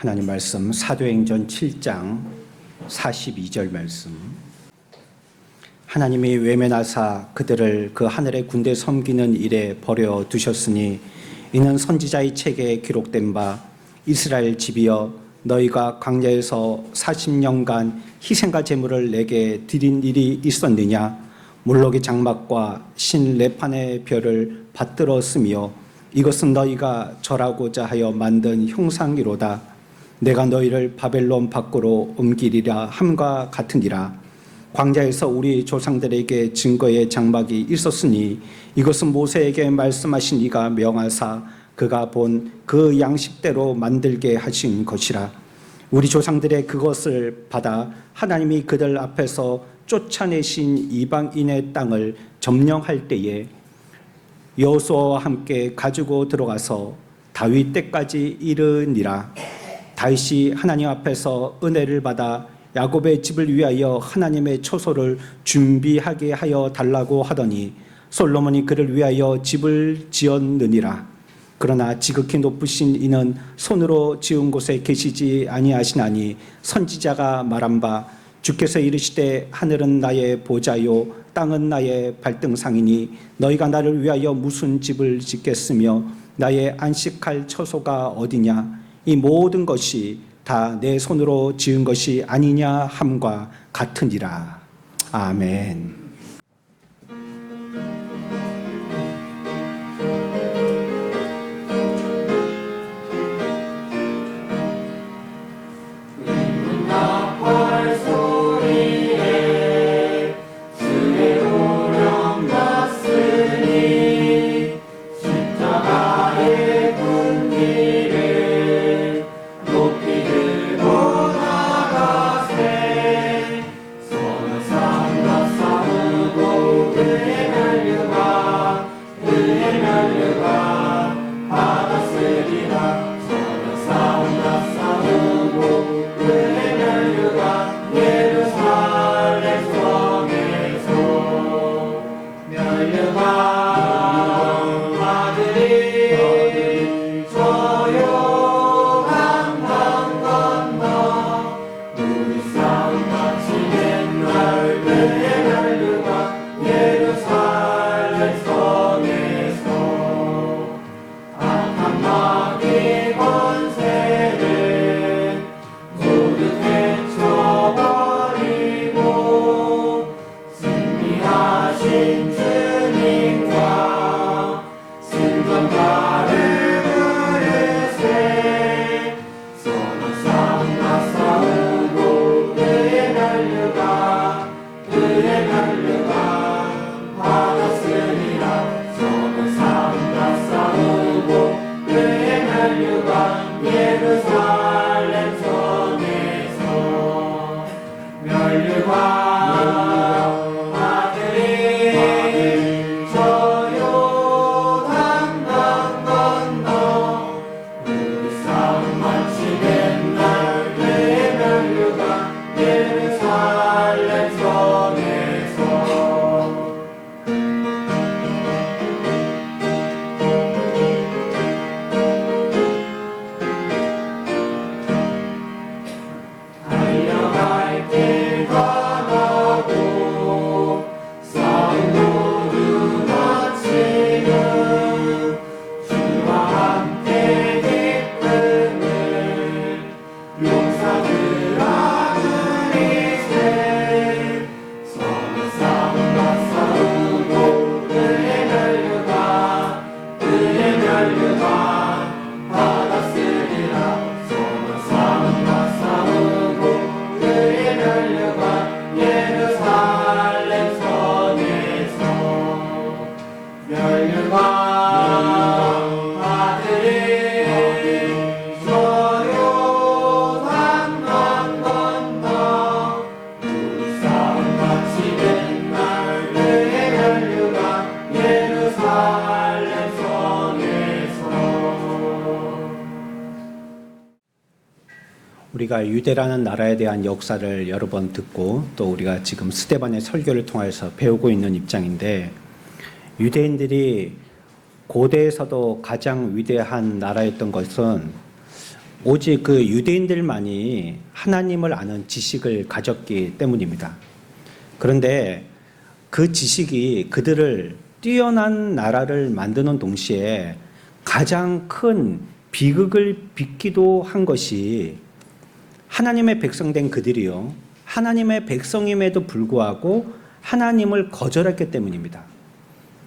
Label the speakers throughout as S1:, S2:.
S1: 하나님 말씀 사도행전 7장 42절 말씀. 하나님이 외면하사 그들을 그 하늘의 군대 섬기는 일에 버려 두셨으니 이는 선지자의 책에 기록된 바 이스라엘 집이여 너희가 광야에서 40년간 희생과 제물을 내게 드린 일이 있었느냐. 몰록의 장막과 신 레판의 별을 받들었으며 이것은 너희가 절하고자 하여 만든 형상이로다. 내가 너희를 바벨론 밖으로 옮기리라 함과 같으니라. 광야에서 우리 조상들에게 증거의 장막이 있었으니 이것은 모세에게 말씀하신 이가 명하사 그가 본 그 양식대로 만들게 하신 것이라. 우리 조상들의 그것을 받아 하나님이 그들 앞에서 쫓아내신 이방인의 땅을 점령할 때에 여호수아와 함께 가지고 들어가서 다윗 때까지 이르니라. 다윗이 하나님 앞에서 은혜를 받아 야곱의 집을 위하여 하나님의 처소를 준비하게 하여 달라고 하더니 솔로몬이 그를 위하여 집을 지었느니라. 그러나 지극히 높으신 이는 손으로 지은 곳에 계시지 아니하시나니 선지자가 말한 바 주께서 이르시되 하늘은 나의 보좌요 땅은 나의 발등상이니 너희가 나를 위하여 무슨 집을 짓겠으며 나의 안식할 처소가 어디냐. 이 모든 것이 다 내 손으로 지은 것이 아니냐 함과 같으니라. 아멘. 우리가 유대라는 나라에 대한 역사를 여러 번 듣고 또 우리가 지금 스데반의 설교를 통해서 배우고 있는 입장인데, 유대인들이 고대에서도 가장 위대한 나라였던 것은 오직 그 유대인들만이 하나님을 아는 지식을 가졌기 때문입니다. 그런데 그 지식이 그들을 뛰어난 나라를 만드는 동시에 가장 큰 비극을 빚기도 한 것이 하나님의 백성된 그들이요, 하나님의 백성임에도 불구하고 하나님을 거절했기 때문입니다.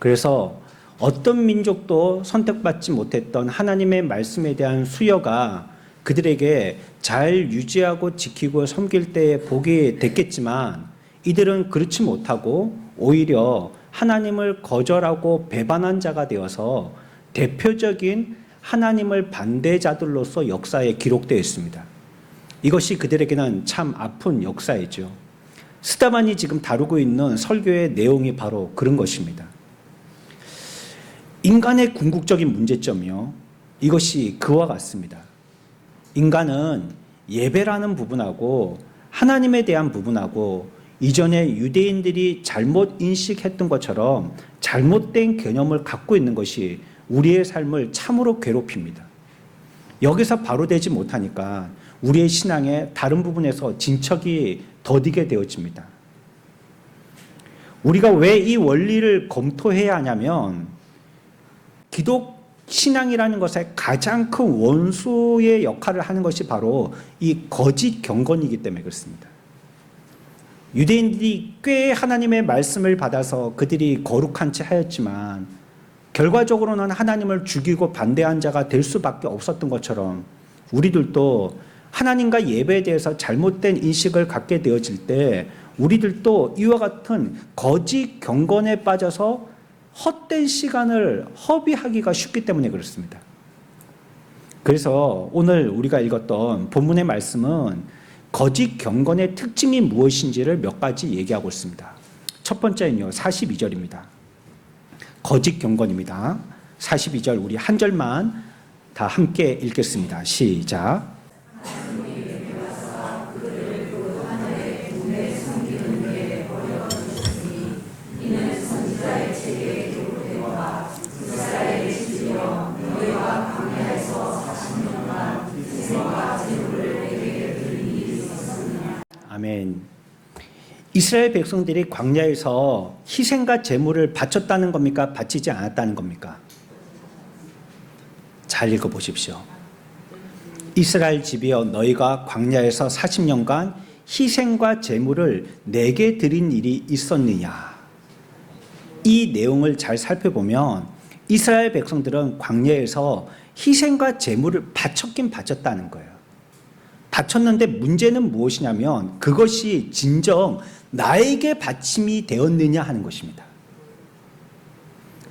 S1: 그래서 어떤 민족도 선택받지 못했던 하나님의 말씀에 대한 수여가 그들에게 잘 유지하고 지키고 섬길 때에 복이 됐겠지만, 이들은 그렇지 못하고 오히려 하나님을 거절하고 배반한 자가 되어서 대표적인 하나님을 반대자들로서 역사에 기록되어 있습니다. 이것이 그들에게는 참 아픈 역사이죠. 스타반이 지금 다루고 있는 설교의 내용이 바로 그런 것입니다. 인간의 궁극적인 문제점이요, 이것이 그와 같습니다. 인간은 예배라는 부분하고 하나님에 대한 부분하고 이전에 유대인들이 잘못 인식했던 것처럼 잘못된 개념을 갖고 있는 것이 우리의 삶을 참으로 괴롭힙니다. 여기서 바로 되지 못하니까 우리의 신앙의 다른 부분에서 진척이 더디게 되어집니다. 우리가 왜 이 원리를 검토해야 하냐면, 기독 신앙이라는 것의 가장 큰 원수의 역할을 하는 것이 바로 이 거짓 경건이기 때문에 그렇습니다. 유대인들이 꽤 하나님의 말씀을 받아서 그들이 거룩한 채 하였지만 결과적으로는 하나님을 죽이고 반대한 자가 될 수밖에 없었던 것처럼, 우리들도 하나님과 예배에 대해서 잘못된 인식을 갖게 되어질 때 우리들도 이와 같은 거짓 경건에 빠져서 헛된 시간을 허비하기가 쉽기 때문에 그렇습니다. 그래서 오늘 우리가 읽었던 본문의 말씀은 거짓 경건의 특징이 무엇인지를 몇 가지 얘기하고 있습니다. 첫 번째는요, 42절입니다. 거짓 경건입니다. 42절 우리 한 절만 다 함께 읽겠습니다. 시작. 아멘. 이스라엘 백성들이 광야에서 희생과 제물을 바쳤다는 겁니까? 바치지 않았다는 겁니까? 잘 읽어보십시오. 이스라엘 집이여, 너희가 광야에서 40년간 희생과 제물을 내게 드린 일이 있었느냐? 이 내용을 잘 살펴보면 이스라엘 백성들은 광야에서 희생과 제물을 바쳤긴 바쳤다는 거예요. 바쳤는데 문제는 무엇이냐면 그것이 진정 나에게 바침이 되었느냐 하는 것입니다.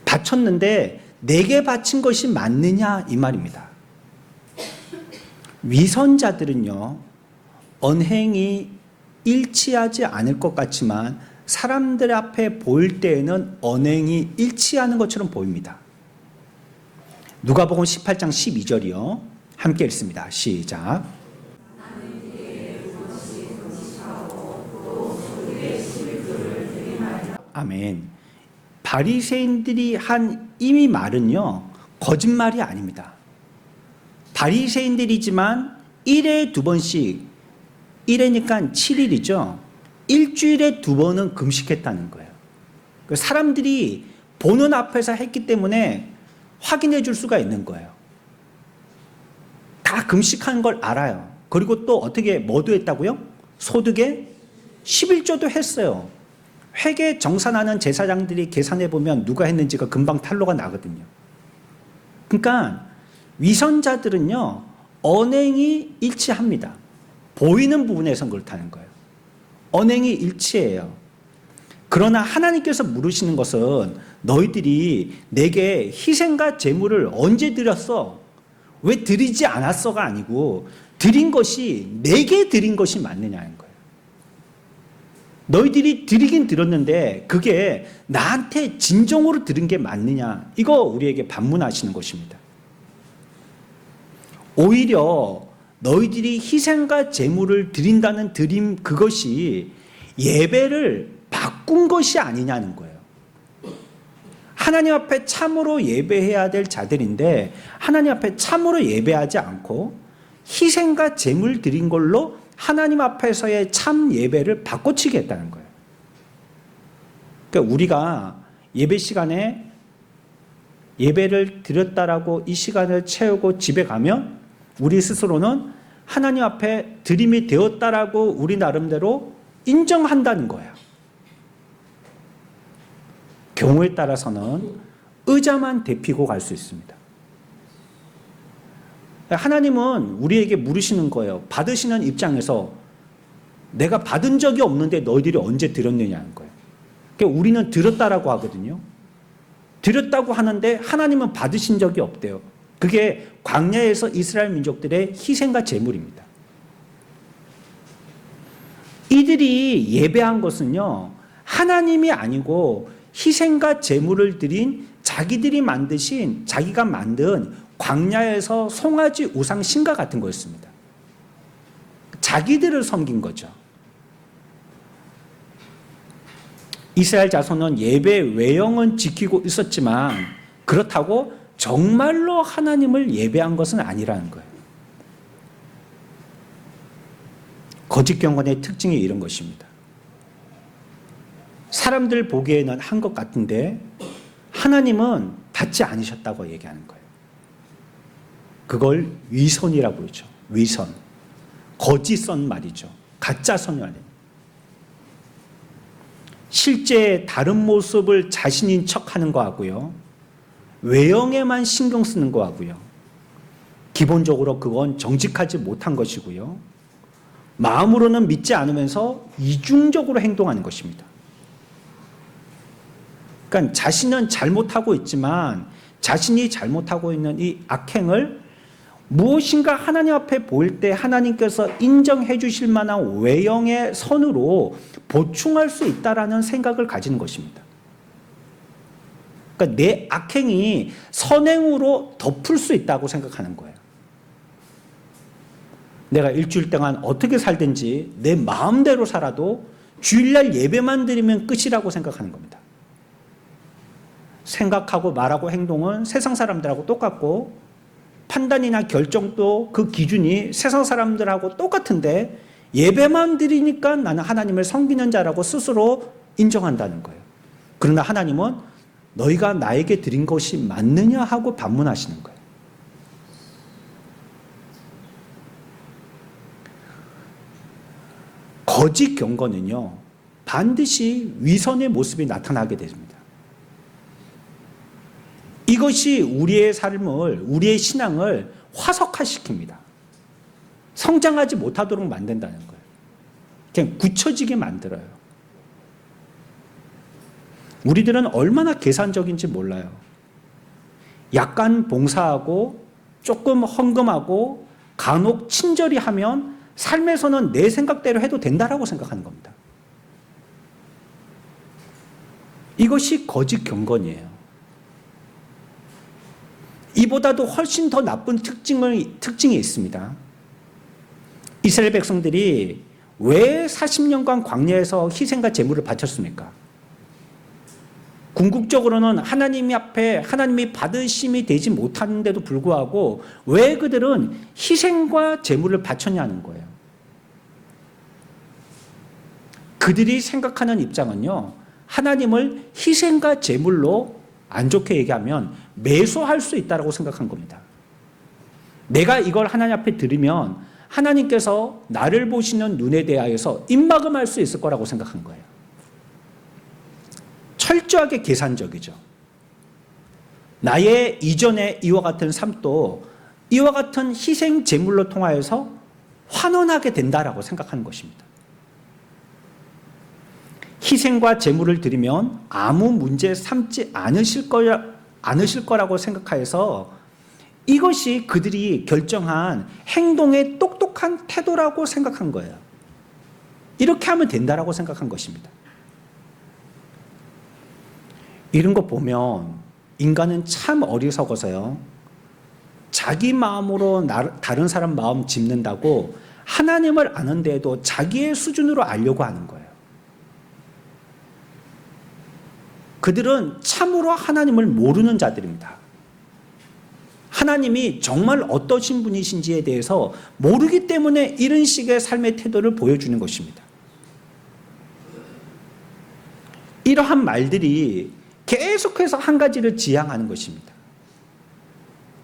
S1: 바쳤는데 내게 바친 것이 맞느냐 이 말입니다. 위선자들은요, 언행이 일치하지 않을 것 같지만 사람들 앞에 보일 때에는 언행이 일치하는 것처럼 보입니다. 누가복음 18장 12절이요. 함께 읽습니다. 시작. 아멘. 바리새인들이 한 이 말은요, 거짓말이 아닙니다. 바리새인들이지만 1회에 2번씩, 1회니까 7일이죠. 일주일에 2번은 금식했다는 거예요. 사람들이 보는 앞에서 했기 때문에 확인해 줄 수가 있는 거예요. 다 금식한 걸 알아요. 그리고 또 어떻게 뭐도 했다고요? 소득에 11조도 했어요. 회계 정산하는 제사장들이 계산해 보면 누가 했는지가 금방 탄로가 나거든요. 그러니까 위선자들은요, 언행이 일치합니다. 보이는 부분에선 그렇다는 거예요. 언행이 일치해요. 그러나 하나님께서 물으시는 것은 너희들이 내게 희생과 제물을 언제 드렸어? 왜 드리지 않았어가 아니고 드린 것이 내게 드린 것이 맞느냐는 거예요. 너희들이 드리긴 드렸는데 그게 나한테 진정으로 드린 게 맞느냐, 이거 우리에게 반문하시는 것입니다. 오히려 너희들이 희생과 제물을 드린다는 드림, 그것이 예배를 바꾼 것이 아니냐는 거예요. 하나님 앞에 참으로 예배해야 될 자들인데 하나님 앞에 참으로 예배하지 않고 희생과 제물 드린 걸로 하나님 앞에서의 참 예배를 바꿔치기 했다는 거예요. 그러니까 우리가 예배 시간에 예배를 드렸다라고 이 시간을 채우고 집에 가면 우리 스스로는 하나님 앞에 드림이 되었다라고 우리 나름대로 인정한다는 거예요. 경우에 따라서는 의자만 데피고 갈 수 있습니다. 하나님은 우리에게 물으시는 거예요. 받으시는 입장에서 내가 받은 적이 없는데 너희들이 언제 드렸느냐는 거예요. 그러니까 우리는 드렸다라고 하거든요. 드렸다고 하는데 하나님은 받으신 적이 없대요. 그게 광야에서 이스라엘 민족들의 희생과 제물입니다. 이들이 예배한 것은요, 하나님이 아니고 희생과 제물을 드린 자기가 만든 광야에서 송아지 우상 신과 같은 거였습니다. 자기들을 섬긴 거죠. 이스라엘 자손은 예배 외형은 지키고 있었지만 그렇다고 정말로 하나님을 예배한 것은 아니라는 거예요. 거짓 경건의 특징이 이런 것입니다. 사람들 보기에는 한 것 같은데 하나님은 받지 않으셨다고 얘기하는 거예요. 그걸 위선이라고 그러죠. 위선. 거짓선 말이죠. 가짜선 말이에요. 실제 다른 모습을 자신인 척하는 거하고요. 외형에만 신경 쓰는 거하고요. 기본적으로 그건 정직하지 못한 것이고요. 마음으로는 믿지 않으면서 이중적으로 행동하는 것입니다. 그러니까 자신은 잘못하고 있지만 자신이 잘못하고 있는 이 악행을 무엇인가 하나님 앞에 보일 때 하나님께서 인정해 주실 만한 외형의 선으로 보충할 수 있다라는 생각을 가지는 것입니다. 그러니까 내 악행이 선행으로 덮을 수 있다고 생각하는 거예요. 내가 일주일 동안 어떻게 살든지 내 마음대로 살아도 주일날 예배만 드리면 끝이라고 생각하는 겁니다. 생각하고 말하고 행동은 세상 사람들하고 똑같고 판단이나 결정도 그 기준이 세상 사람들하고 똑같은데 예배만 드리니까 나는 하나님을 섬기는 자라고 스스로 인정한다는 거예요. 그러나 하나님은 너희가 나에게 드린 것이 맞느냐 하고 반문하시는 거예요. 거짓 경건은요, 반드시 위선의 모습이 나타나게 됩니다. 이것이 우리의 삶을, 우리의 신앙을 화석화시킵니다. 성장하지 못하도록 만든다는 거예요. 그냥 굳혀지게 만들어요. 우리들은 얼마나 계산적인지 몰라요. 약간 봉사하고 조금 헌금하고 간혹 친절히 하면 삶에서는 내 생각대로 해도 된다라고 생각하는 겁니다. 이것이 거짓 경건이에요. 이보다도 훨씬 더 나쁜 특징이 있습니다. 이스라엘 백성들이 왜 40년간 광야에서 희생과 제물을 바쳤습니까? 궁극적으로는 하나님 앞에 하나님이 받으심이 되지 못하는데도 불구하고 왜 그들은 희생과 제물을 바쳤냐는 거예요. 그들이 생각하는 입장은요, 하나님을 희생과 제물로 안 좋게 얘기하면 매수할 수 있다고 생각한 겁니다. 내가 이걸 하나님 앞에 드리면 하나님께서 나를 보시는 눈에 대하여서 입막음할 수 있을 거라고 생각한 거예요. 철저하게 계산적이죠. 나의 이전의 이와 같은 삶도 이와 같은 희생 제물로 통하여서 환원하게 된다라고 생각하는 것입니다. 희생과 제물을 드리면 아무 문제 삼지 않으실 거라고 생각하여서 이것이 그들이 결정한 행동의 똑똑한 태도라고 생각한 거예요. 이렇게 하면 된다라고 생각한 것입니다. 이런 거 보면 인간은 참 어리석어서요. 자기 마음으로 다른 사람 마음 짚는다고 하나님을 아는데도 자기의 수준으로 알려고 하는 거예요. 그들은 참으로 하나님을 모르는 자들입니다. 하나님이 정말 어떠신 분이신지에 대해서 모르기 때문에 이런 식의 삶의 태도를 보여주는 것입니다. 이러한 말들이 계속해서 한 가지를 지향하는 것입니다.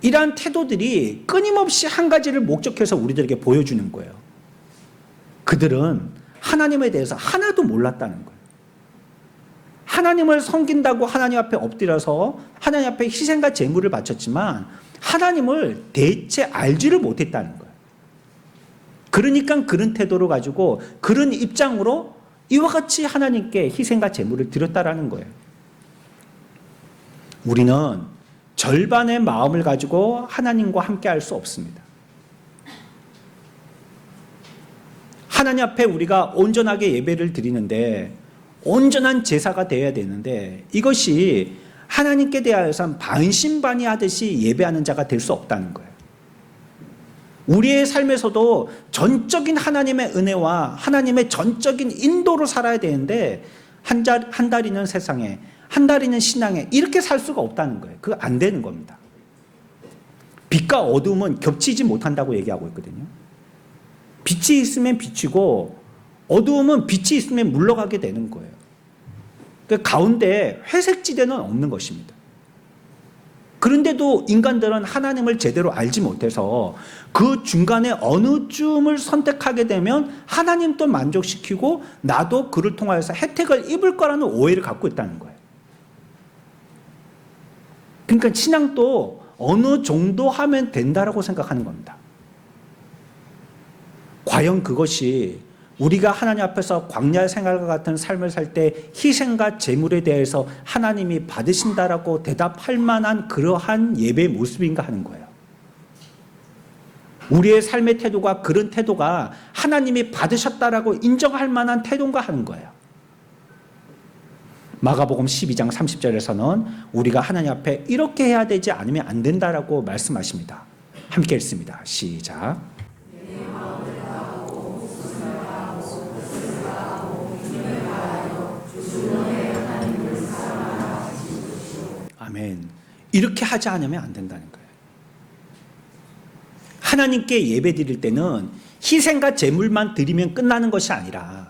S1: 이러한 태도들이 끊임없이 한 가지를 목적해서 우리들에게 보여주는 거예요. 그들은 하나님에 대해서 하나도 몰랐다는 거예요. 하나님을 섬긴다고 하나님 앞에 엎드려서 하나님 앞에 희생과 제물을 바쳤지만 하나님을 대체 알지를 못했다는 거예요. 그러니까 그런 태도를 가지고 그런 입장으로 이와 같이 하나님께 희생과 제물을 드렸다라는 거예요. 우리는 절반의 마음을 가지고 하나님과 함께 할 수 없습니다. 하나님 앞에 우리가 온전하게 예배를 드리는데 온전한 제사가 되어야 되는데 이것이 하나님께 대하여서 반신반의하듯이 예배하는 자가 될 수 없다는 거예요. 우리의 삶에서도 전적인 하나님의 은혜와 하나님의 전적인 인도로 살아야 되는데 한 달이는 세상에 한 달이는 신앙에 이렇게 살 수가 없다는 거예요. 그거 안 되는 겁니다. 빛과 어둠은 겹치지 못한다고 얘기하고 있거든요. 빛이 있으면 비치고 어두움은 빛이 있으면 물러가게 되는 거예요. 그 가운데 회색지대는 없는 것입니다. 그런데도 인간들은 하나님을 제대로 알지 못해서 그 중간에 어느 쯤을 선택하게 되면 하나님도 만족시키고 나도 그를 통하여서 혜택을 입을 거라는 오해를 갖고 있다는 거예요. 그러니까 신앙도 어느 정도 하면 된다라고 생각하는 겁니다. 과연 그것이 우리가 하나님 앞에서 광야 생활과 같은 삶을 살 때 희생과 제물에 대해서 하나님이 받으신다라고 대답할 만한 그러한 예배의 모습인가 하는 거예요. 우리의 삶의 태도가 그런 태도가 하나님이 받으셨다라고 인정할 만한 태도인가 하는 거예요. 마가복음 12장 30절에서는 우리가 하나님 앞에 이렇게 해야 되지 않으면 안 된다라고 말씀하십니다. 함께 읽습니다. 시작. 아멘. 이렇게 하지 않으면 안 된다는 거예요. 하나님께 예배 드릴 때는 희생과 제물만 드리면 끝나는 것이 아니라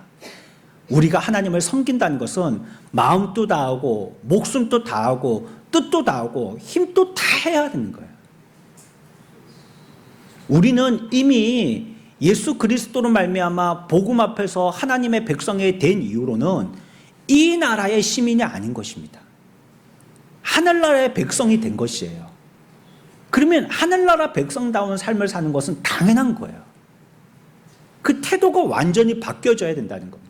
S1: 우리가 하나님을 섬긴다는 것은 마음도 다하고 목숨도 다하고 뜻도 다하고 힘도 다 해야 되는 거예요. 우리는 이미 예수 그리스도로 말미암아 복음 앞에서 하나님의 백성이 된 이후로는 이 나라의 시민이 아닌 것입니다. 하늘나라의 백성이 된 것이에요. 그러면 하늘나라 백성다운 삶을 사는 것은 당연한 거예요. 그 태도가 완전히 바뀌어져야 된다는 겁니다.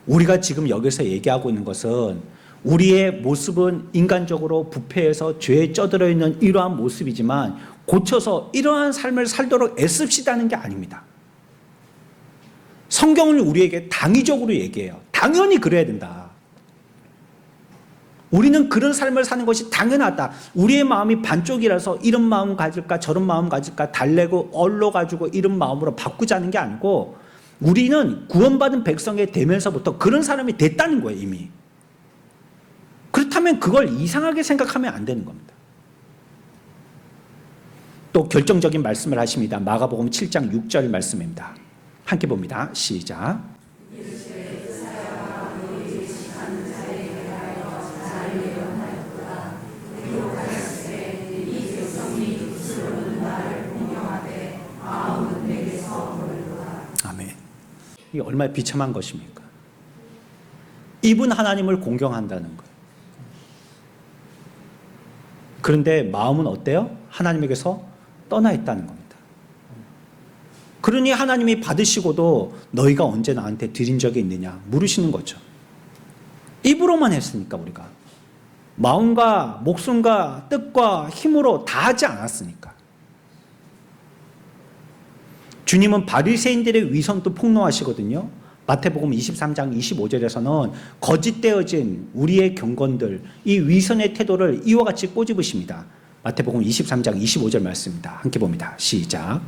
S1: 우리가 지금 여기서 얘기하고 있는 것은 우리의 모습은 인간적으로 부패해서 죄에 쩌들어 있는 이러한 모습이지만 고쳐서 이러한 삶을 살도록 애씁시다는 게 아닙니다. 성경은 우리에게 당위적으로 얘기해요. 당연히 그래야 된다. 우리는 그런 삶을 사는 것이 당연하다. 우리의 마음이 반쪽이라서 이런 마음 가질까 저런 마음 가질까 달래고 얼러가지고 이런 마음으로 바꾸자는 게 아니고 우리는 구원받은 백성이 되면서부터 그런 사람이 됐다는 거예요. 이미. 그렇다면 그걸 이상하게 생각하면 안 되는 겁니다. 또 결정적인 말씀을 하십니다. 마가복음 7장 6절 말씀입니다. 함께 봅니다. 시작. 아멘. 이게 얼마나 비참한 것입니까? 이분 하나님을 공경한다는 거예요. 그런데 마음은 어때요? 하나님에게서 떠나 있다는 겁니다. 그러니 하나님이 받으시고도 너희가 언제 나한테 드린 적이 있느냐 물으시는 거죠. 입으로만 했으니까 우리가 마음과 목숨과 뜻과 힘으로 다 하지 않았으니까. 주님은 바리새인들의 위선도 폭로하시거든요. 마태복음 23장 25절에서는 거짓되어진 우리의 경건들, 이 위선의 태도를 이와 같이 꼬집으십니다. 마태복음 23장 25절 말씀입니다. 함께 봅니다. 시작.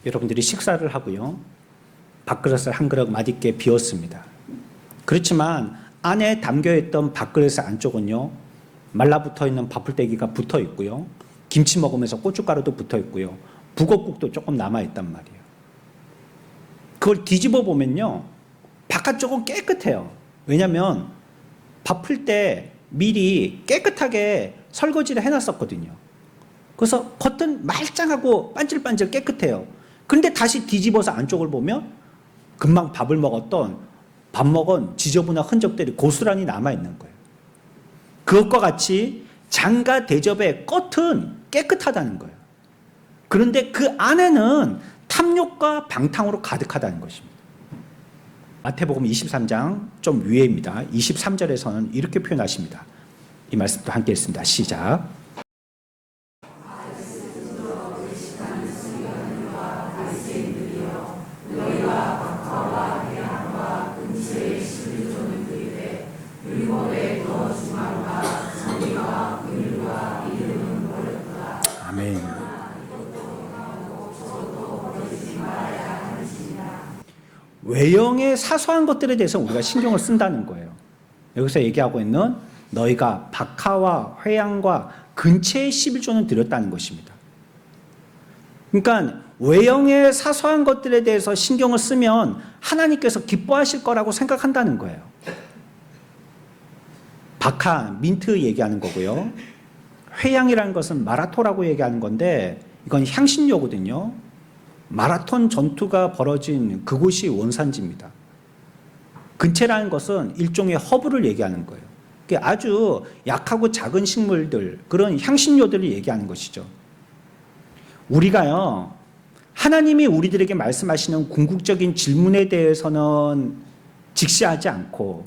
S1: 여러분들이 식사를 하고요. 밥그릇을 한 그릇 맛있게 비웠습니다. 그렇지만 안에 담겨있던 밥그릇의 안쪽은요, 말라붙어 있는 밥풀떼기가 붙어 있고요. 김치 먹으면서 고춧가루도 붙어 있고요. 북엇국도 조금 남아있단 말이에요. 그걸 뒤집어 보면요, 바깥쪽은 깨끗해요. 왜냐하면 밥 풀 때 미리 깨끗하게 설거지를 해놨었거든요. 그래서 겉은 말짱하고 반질반질 깨끗해요. 그런데 다시 뒤집어서 안쪽을 보면 금방 밥을 먹었던 밥 먹은 지저분한 흔적들이 고스란히 남아있는 거예요. 그것과 같이 장가 대접의 겉은 깨끗하다는 거예요. 그런데 그 안에는 탐욕과 방탕으로 가득하다는 것입니다. 마태복음 23장 좀 위에입니다. 23절에서는 이렇게 표현하십니다. 이 말씀도 함께 했습니다. 시작. 아멘. 외형의 사소한 것들에 대해서 우리가 신경을 쓴다는 거예요. 여기서 얘기하고 있는 너희가 박하와 회양과 근체의 11조는 드렸다는 것입니다. 그러니까 외형의 사소한 것들에 대해서 신경을 쓰면 하나님께서 기뻐하실 거라고 생각한다는 거예요. 박하, 민트 얘기하는 거고요. 회양이라는 것은 마라토라고 얘기하는 건데 이건 향신료거든요. 마라톤 전투가 벌어진 그곳이 원산지입니다. 근체라는 것은 일종의 허브를 얘기하는 거예요. 아주 약하고 작은 식물들, 그런 향신료들을 얘기하는 것이죠. 우리가요, 하나님이 우리들에게 말씀하시는 궁극적인 질문에 대해서는 직시하지 않고,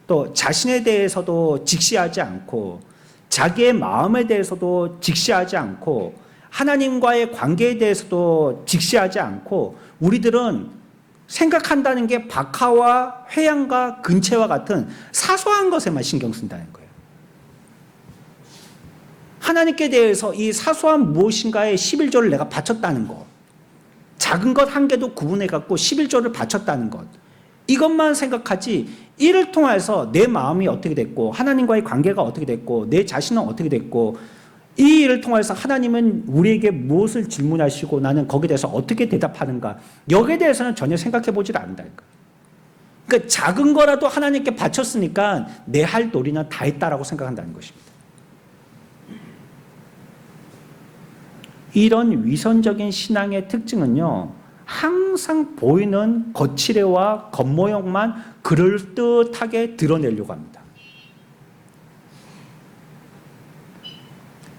S1: 또 자신에 대해서도 직시하지 않고, 자기의 마음에 대해서도 직시하지 않고, 하나님과의 관계에 대해서도 직시하지 않고, 우리들은 생각한다는 게 박하와 회양과 근체와 같은 사소한 것에만 신경 쓴다는 거예요. 하나님께 대해서 이 사소한 무엇인가에 11조를 내가 바쳤다는 것, 작은 것 한 개도 구분해 갖고 11조를 바쳤다는 것, 이것만 생각하지 이를 통해서 내 마음이 어떻게 됐고 하나님과의 관계가 어떻게 됐고 내 자신은 어떻게 됐고 이 일을 통해서 하나님은 우리에게 무엇을 질문하시고 나는 거기에 대해서 어떻게 대답하는가, 여기에 대해서는 전혀 생각해 보질 않는다니까. 그러니까 작은 거라도 하나님께 바쳤으니까 내 할 도리는 다 했다라고 생각한다는 것입니다. 이런 위선적인 신앙의 특징은요, 항상 보이는 거칠애와 겉모형만 그럴듯하게 드러내려고 합니다.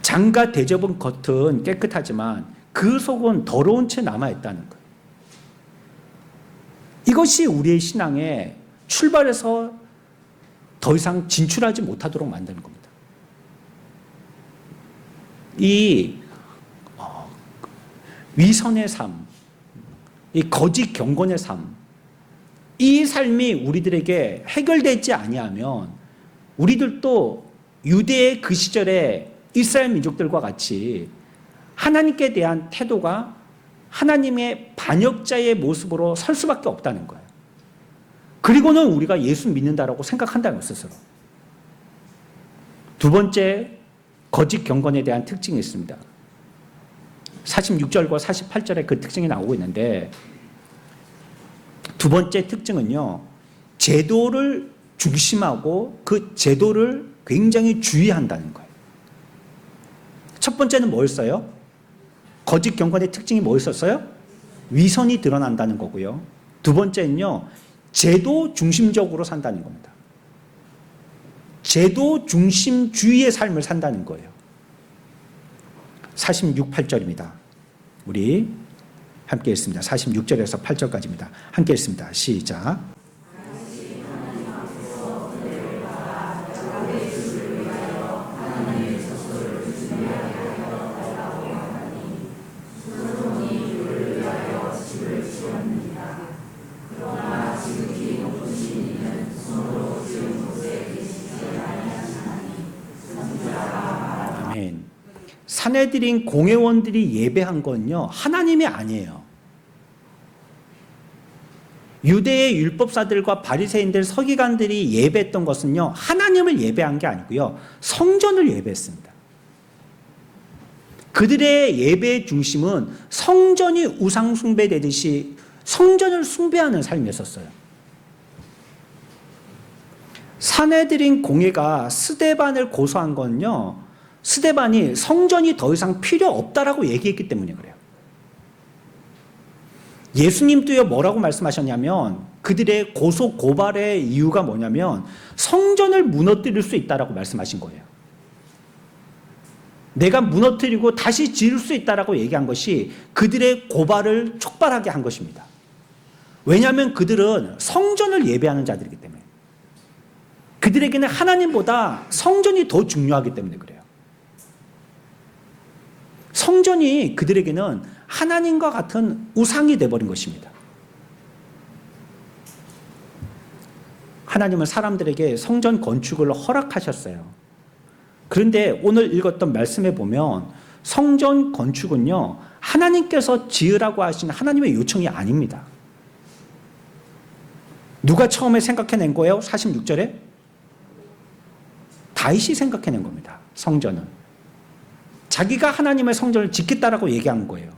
S1: 장가 대접은 겉은 깨끗하지만 그 속은 더러운 채 남아있다는 거예요. 이것이 우리의 신앙에 출발해서 더 이상 진출하지 못하도록 만드는 겁니다. 이 위선의 삶, 이 거짓 경건의 삶, 이 삶이 우리들에게 해결되지 아니하면 우리들도 유대의 그 시절에 이스라엘 민족들과 같이 하나님께 대한 태도가 하나님의 반역자의 모습으로 설 수밖에 없다는 거예요. 그리고는 우리가 예수 믿는다라고 생각한다는 것 스스로. 두 거짓 경건에 대한 특징이 있습니다. 46절과 48절에 그 특징이 나오고 있는데, 두 번째 특징은요, 제도를 중심하고 그 제도를 굉장히 주의한다는 거예요. 첫 번째는 뭐였어요? 거짓 경건의 특징이 뭐였었어요? 위선이 드러난다는 거고요. 두 번째는요, 제도 중심적으로 산다는 겁니다. 제도 중심주의의 삶을 산다는 거예요. 46, 8절입니다. 우리 함께 읽습니다. 46절에서 8절까지입니다. 함께 읽습니다. 시작. 사내들인 공회원들이 예배한 건요, 하나님이 아니에요. 유대의 율법사들과 바리새인들, 서기관들이 예배했던 것은요, 하나님을 예배한 게 아니고요, 성전을 예배했습니다. 그들의 예배의 중심은 성전이 우상 숭배되듯이 성전을 숭배하는 삶이었어요. 산헤드린 공회가 스데반을 고소한 건요, 스데반이 성전이 더 이상 필요 없다라고 얘기했기 때문에 그래요. 예수님도요, 뭐라고 말씀하셨냐면, 그들의 고소 고발의 이유가 뭐냐면 성전을 무너뜨릴 수 있다라고 말씀하신 거예요. 내가 무너뜨리고 다시 지을 수 있다라고 얘기한 것이 그들의 고발을 촉발하게 한 것입니다. 왜냐하면 그들은 성전을 예배하는 자들이기 때문에, 그들에게는 하나님보다 성전이 더 중요하기 때문에 그래요. 성전이 그들에게는 하나님과 같은 우상이 되어버린 것입니다. 하나님은 사람들에게 성전 건축을 허락하셨어요. 그런데 오늘 읽었던 말씀에 보면 성전 건축은요, 하나님께서 지으라고 하신 하나님의 요청이 아닙니다. 누가 처음에 생각해낸 거예요? 46절에? 다윗이 생각해낸 겁니다. 성전은. 자기가 하나님의 성전을 짓겠다라고 얘기한 거예요.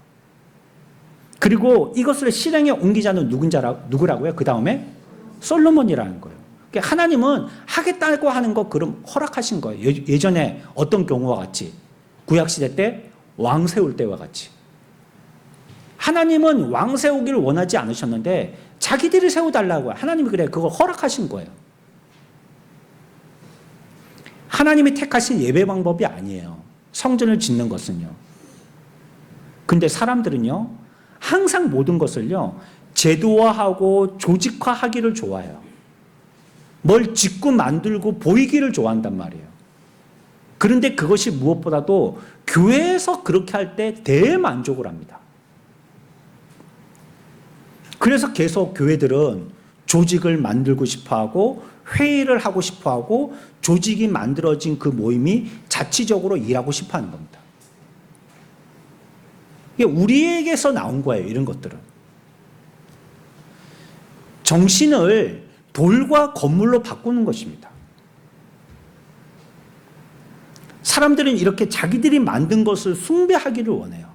S1: 그리고 이것을 실행에 옮긴 자는 누구라고요? 그 다음에 솔로몬이라는 거예요. 그러니까 하나님은 하겠다고 하는 거 그럼 허락하신 거예요. 예전에 어떤 경우와 같이, 구약시대 때 왕 세울 때와 같이. 하나님은 왕 세우기를 원하지 않으셨는데 자기들이 세워달라고 하나님이 그래 그걸 허락하신 거예요. 하나님이 택하신 예배 방법이 아니에요. 성전을 짓는 것은요. 근데 사람들은요, 항상 모든 것을요, 제도화하고 조직화하기를 좋아해요. 뭘 짓고 만들고 보이기를 좋아한단 말이에요. 그런데 그것이 무엇보다도 교회에서 그렇게 할 때 대만족을 합니다. 그래서 계속 교회들은 조직을 만들고 싶어하고 회의를 하고 싶어하고 조직이 만들어진 그 모임이 자치적으로 일하고 싶어하는 겁니다. 이게 우리에게서 나온 거예요. 이런 것들은. 정신을 돌과 건물로 바꾸는 것입니다. 사람들은 이렇게 자기들이 만든 것을 숭배하기를 원해요.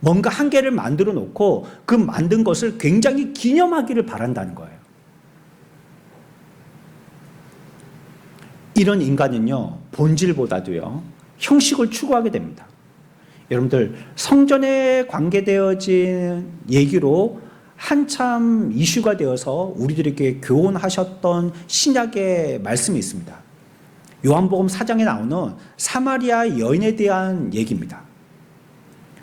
S1: 뭔가 한 개를 만들어 놓고 그 만든 것을 굉장히 기념하기를 바란다는 거예요. 이런 인간은요, 본질보다도요, 형식을 추구하게 됩니다. 여러분들, 성전에 관계되어진 얘기로 한참 이슈가 되어서 우리들에게 교훈하셨던 신약의 말씀이 있습니다. 요한복음 4장에 나오는 사마리아 여인에 대한 얘기입니다.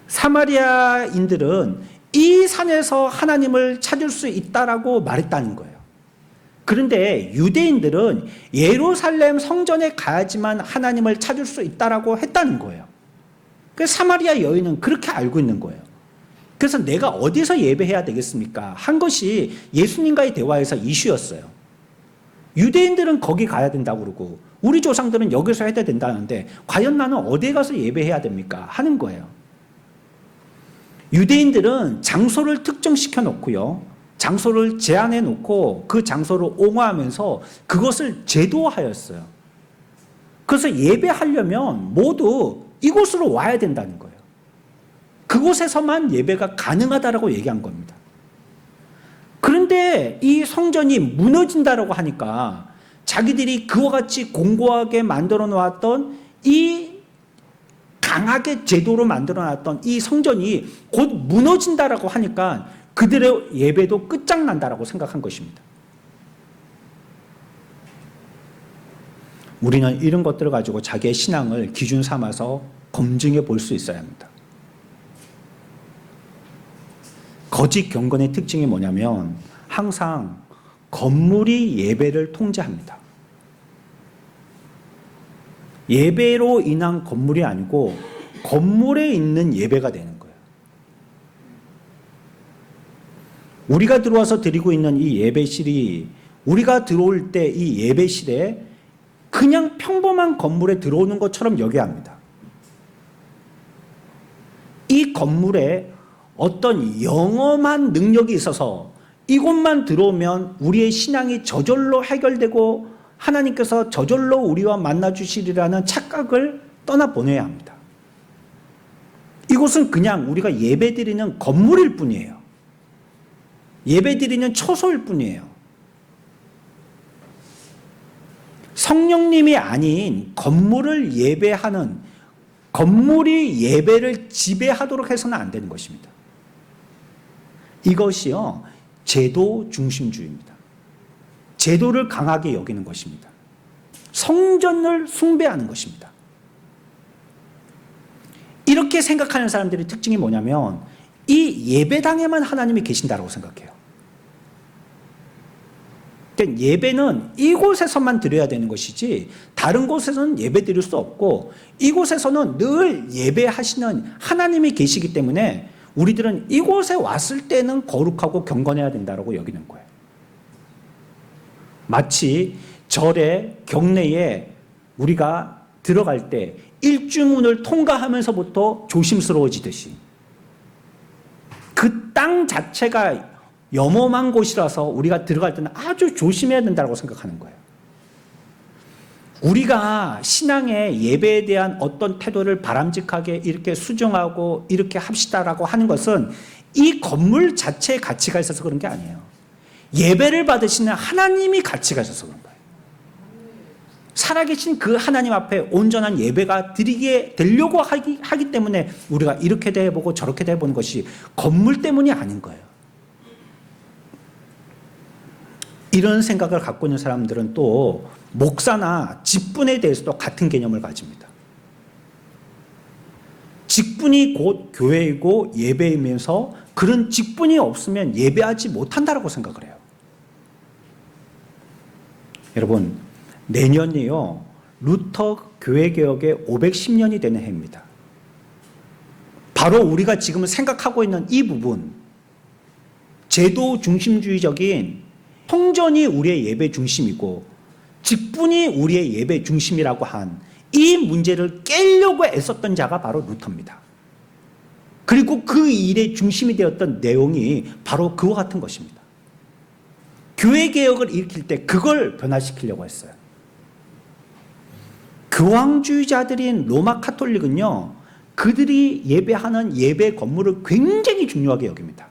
S1: 사마리아인들은 이 산에서 하나님을 찾을 수 있다라고 말했다는 거예요. 그런데 유대인들은 예루살렘 성전에 가야지만 하나님을 찾을 수 있다라고 했다는 거예요. 그래서 사마리아 여인은 그렇게 알고 있는 거예요. 그래서 내가 어디서 예배해야 되겠습니까? 한 것이 예수님과의 대화에서 이슈였어요. 유대인들은 거기 가야 된다고 그러고 우리 조상들은 여기서 해야 된다는데 과연 나는 어디에 가서 예배해야 됩니까? 하는 거예요. 유대인들은 장소를 특정시켜 놓고요, 장소를 제한해 놓고 그 장소를 옹호하면서 그것을 제도화하였어요. 그래서 예배하려면 모두 이곳으로 와야 된다는 거예요. 그곳에서만 예배가 가능하다라고 얘기한 겁니다. 그런데 이 성전이 무너진다라고 하니까 자기들이 그와 같이 공고하게 만들어 놓았던 이 강하게 제도로 만들어 놨던 이 성전이 곧 무너진다라고 하니까 그들의 예배도 끝장난다라고 생각한 것입니다. 우리는 이런 것들을 가지고 자기의 신앙을 기준 삼아서 검증해 볼 수 있어야 합니다. 거짓 경건의 특징이 뭐냐면 항상 건물이 예배를 통제합니다. 예배로 인한 건물이 아니고 건물에 있는 예배가 되는 거예요. 우리가 들어와서 드리고 있는 이 예배실이 우리가 들어올 때 이 예배실에 그냥 평범한 건물에 들어오는 것처럼 여겨야 합니다. 이 건물에 어떤 영험한 능력이 있어서 이곳만 들어오면 우리의 신앙이 저절로 해결되고 하나님께서 저절로 우리와 만나 주시리라는 착각을 떠나보내야 합니다. 이곳은 그냥 우리가 예배드리는 건물일 뿐이에요. 예배드리는 처소일 뿐이에요. 성령님이 아닌 건물을 예배하는, 건물이 예배를 지배하도록 해서는 안 되는 것입니다. 이것이요, 제도 중심주의입니다. 제도를 강하게 여기는 것입니다. 성전을 숭배하는 것입니다. 이렇게 생각하는 사람들의 특징이 뭐냐면 이 예배당에만 하나님이 계신다고 생각해요. 그러니까 예배는 이곳에서만 드려야 되는 것이지 다른 곳에서는 예배 드릴 수 없고, 이곳에서는 늘 예배하시는 하나님이 계시기 때문에 우리들은 이곳에 왔을 때는 거룩하고 경건해야 된다고 여기는 거예요. 마치 절의 경내에 우리가 들어갈 때 일주문을 통과하면서부터 조심스러워지듯이 그 땅 자체가 염험한 곳이라서 우리가 들어갈 때는 아주 조심해야 된다고 생각하는 거예요. 우리가 신앙의 예배에 대한 어떤 태도를 바람직하게 이렇게 수정하고 이렇게 합시다라고 하는 것은 이 건물 자체에 가치가 있어서 그런 게 아니에요. 예배를 받으시는 하나님이 가치가 있어서 그런 거예요. 살아계신 그 하나님 앞에 온전한 예배가 드리게 되려고 하기 때문에 우리가 이렇게 대해보고 저렇게 대해보는 것이 건물 때문이 아닌 거예요. 이런 생각을 갖고 있는 사람들은 또 목사나 직분에 대해서도 같은 개념을 가집니다. 직분이 곧 교회이고 예배이면서 그런 직분이 없으면 예배하지 못한다라고 생각을 해요. 여러분, 내년이요, 루터 교회개혁의 510년이 되는 해입니다. 바로 우리가 지금 생각하고 있는 이 부분, 제도 중심주의적인 성전이 우리의 예배 중심이고 직분이 우리의 예배 중심이라고 한 이 문제를 깨려고 애썼던 자가 바로 루터입니다. 그리고 그 일의 중심이 되었던 내용이 바로 그와 같은 것입니다. 교회개혁을 일으킬 때 그걸 변화시키려고 했어요. 교황주의자들인 로마 카톨릭은요, 그들이 예배하는 예배 건물을 굉장히 중요하게 여깁니다.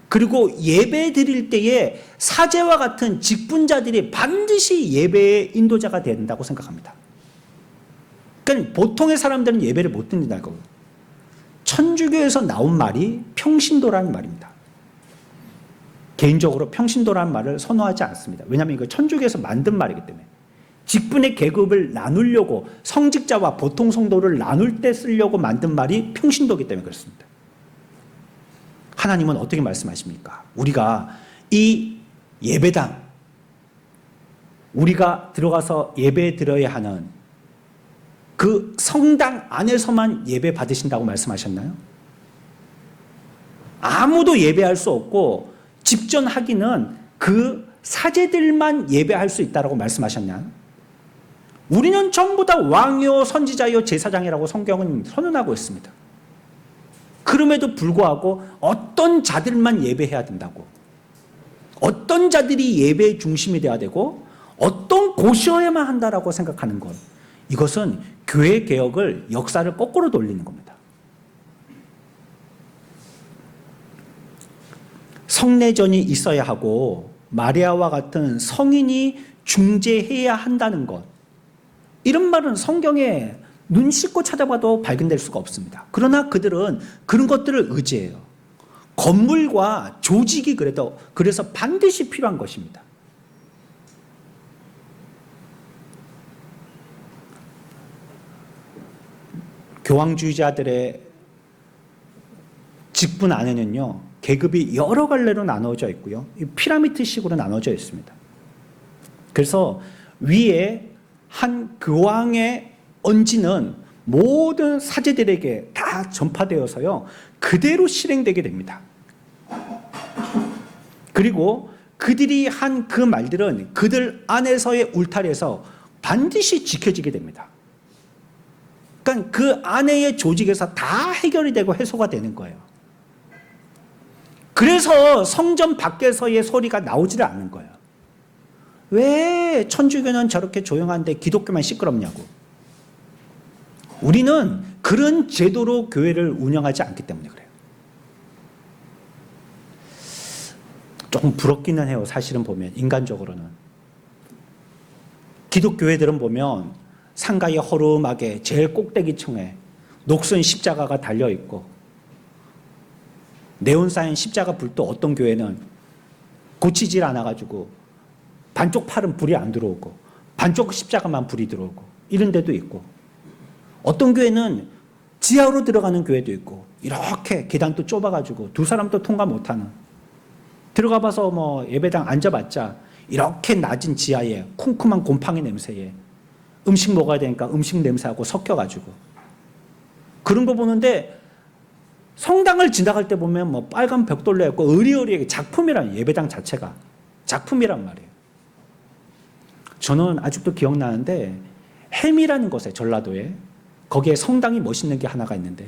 S1: 그리고 예배 드릴 때에 사제와 같은 직분자들이 반드시 예배의 인도자가 된다고 생각합니다. 그러니까 보통의 사람들은 예배를 못 드린다고. 천주교에서 나온 말이 평신도라는 말입니다. 개인적으로 평신도라는 말을 선호하지 않습니다. 왜냐하면 이거 천주교에서 만든 말이기 때문에. 직분의 계급을 나누려고, 성직자와 보통 성도를 나눌 때 쓰려고 만든 말이 평신도이기 때문에 그렇습니다. 하나님은 어떻게 말씀하십니까? 우리가 이 예배당, 우리가 들어가서 예배 드려야 하는 그 성당 안에서만 예배 받으신다고 말씀하셨나요? 아무도 예배할 수 없고 집전하기는 그 사제들만 예배할 수 있다고 말씀하셨냐? 우리는 전부 다 왕이요 선지자요 제사장이라고 성경은 선언하고 있습니다. 그럼에도 불구하고 어떤 자들만 예배해야 된다고, 어떤 자들이 예배의 중심이 되어야 되고 어떤 곳이어야만 한다라고 생각하는 것, 이것은 교회 개혁을, 역사를 거꾸로 돌리는 겁니다. 성례전이 있어야 하고 마리아와 같은 성인이 중재해야 한다는 것, 이런 말은 성경에 눈 씻고 찾아봐도 발견될 수가 없습니다. 그러나 그들은 그런 것들을 의지해요. 건물과 조직이 그래서 반드시 필요한 것입니다. 교황주의자들의 직분 안에는요, 계급이 여러 갈래로 나눠져 있고요, 피라미드식으로 나눠져 있습니다. 그래서 위에 한 교황의 언지는 모든 사제들에게 다 전파되어서요, 그대로 실행되게 됩니다. 그리고 그들이 한 그 말들은 그들 안에서의 울타리에서 반드시 지켜지게 됩니다. 그러니까 그 안에의 조직에서 다 해결이 되고 해소가 되는 거예요. 그래서 성전 밖에서의 소리가 나오지를 않는 거예요. 왜 천주교는 저렇게 조용한데 기독교만 시끄럽냐고. 우리는 그런 제도로 교회를 운영하지 않기 때문에 그래요. 조금 부럽기는 해요. 사실은 보면 인간적으로는. 기독교회들은 보면 상가에 허름하게 제일 꼭대기층에 녹슨 십자가가 달려있고 네온 쌓인 십자가 불도 어떤 교회는 고치질 않아가지고 반쪽 팔은 불이 안 들어오고 반쪽 십자가만 불이 들어오고 이런 데도 있고, 어떤 교회는 지하로 들어가는 교회도 있고 이렇게 계단도 좁아가지고 두 사람도 통과 못하는, 들어가 봐서 뭐 예배당 앉아봤자 이렇게 낮은 지하에 쿰쿰한 곰팡이 냄새에 음식 먹어야 되니까 음식 냄새하고 섞여가지고 그런 거 보는데, 성당을 지나갈 때 보면 뭐 빨간 벽돌로 했고 의리의리하게 작품이란, 예배당 자체가 작품이란 말이에요. 저는 아직도 기억나는데 햄이라는 곳에, 전라도에 거기에 성당이 멋있는 게 하나가 있는데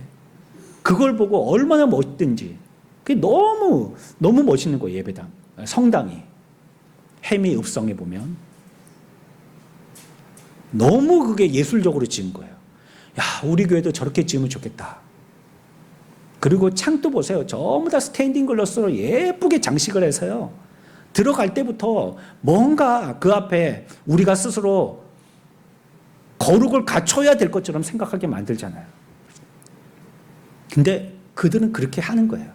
S1: 그걸 보고 얼마나 멋있든지, 그게 너무 멋있는 거예요. 예배당 성당이 햄이 읍성에 보면 너무 그게 예술적으로 지은 거예요. 야, 우리 교회도 저렇게 지으면 좋겠다. 그리고 창도 보세요. 전부 다 스테인딩 글라스로 예쁘게 장식을 해서요, 들어갈 때부터 뭔가 그 앞에 우리가 스스로 거룩을 갖춰야 될 것처럼 생각하게 만들잖아요. 근데 그들은 그렇게 하는 거예요.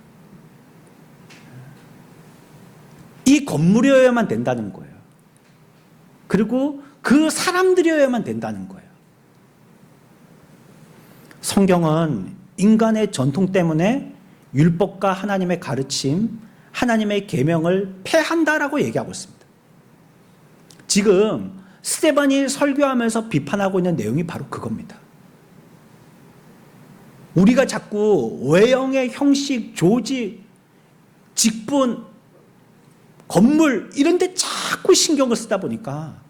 S1: 이 건물이어야만 된다는 거예요. 그리고 그 사람들이어야만 된다는 거예요. 성경은 인간의 전통 때문에 율법과 하나님의 가르침, 하나님의 계명을 폐한다라고 얘기하고 있습니다. 지금 스데반이 설교하면서 비판하고 있는 내용이 바로 그겁니다. 우리가 자꾸 외형의 형식, 조직, 직분, 건물 이런 데 자꾸 신경을 쓰다 보니까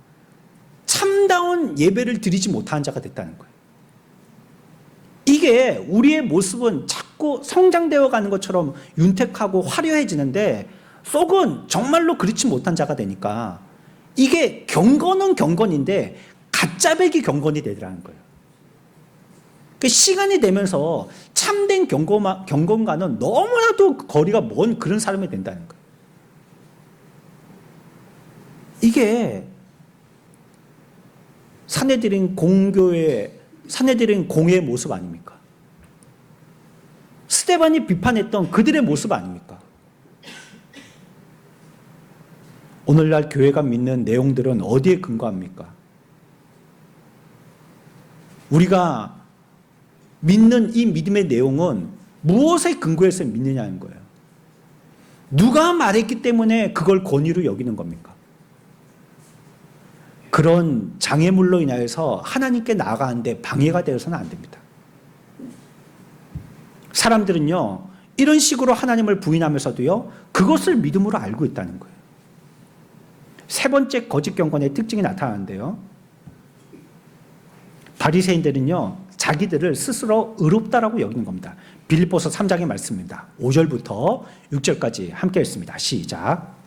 S1: 참다운 예배를 드리지 못하는 자가 됐다는 거예요. 이게 우리의 모습은 자꾸 성장되어 가는 것처럼 윤택하고 화려해지는데 속은 정말로 그렇지 못한 자가 되니까 이게 경건은 경건인데 가짜배기 경건이 되더라는 거예요. 시간이 되면서 참된 경건과는 너무나도 거리가 먼 그런 사람이 된다는 거예요. 이게 사내들인 공교의, 사내들인 공의 모습 아닙니까? 스데반이 비판했던 그들의 모습 아닙니까? 오늘날 교회가 믿는 내용들은 어디에 근거합니까? 우리가 믿는 이 믿음의 내용은 무엇에 근거해서 믿느냐는 거예요. 누가 말했기 때문에 그걸 권위로 여기는 겁니까? 그런 장애물로 인하여서 하나님께 나아가는데 방해가 되어서는 안 됩니다. 사람들은요, 이런 식으로 하나님을 부인하면서도요, 그것을 믿음으로 알고 있다는 거예요. 세 번째 거짓 경건의 특징이 나타나는데요, 바리새인들은요, 자기들을 스스로 의롭다라고 여기는 겁니다. 빌립보서 3장의 말씀입니다. 5절부터 6절까지 함께 읽습니다. 시작.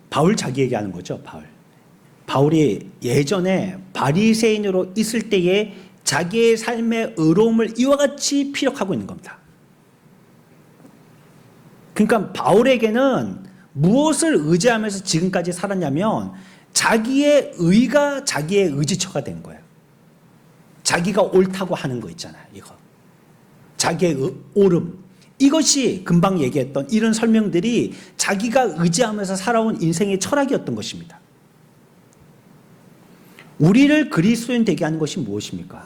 S1: 바울 자기 얘기하는 거죠. 바울이 예전에 바리새인으로 있을 때에 자기의 삶의 의로움을 이와 같이 피력하고 있는 겁니다. 그러니까 바울에게는 무엇을 의지하면서 지금까지 살았냐면 자기의 의가 자기의 의지처가 된 거예요. 자기가 옳다고 하는 거 있잖아요. 이거 자기의 옳음, 이것이 금방 얘기했던 이런 설명들이 자기가 의지하면서 살아온 인생의 철학이었던 것입니다. 우리를 그리스도인 되게 하는 것이 무엇입니까?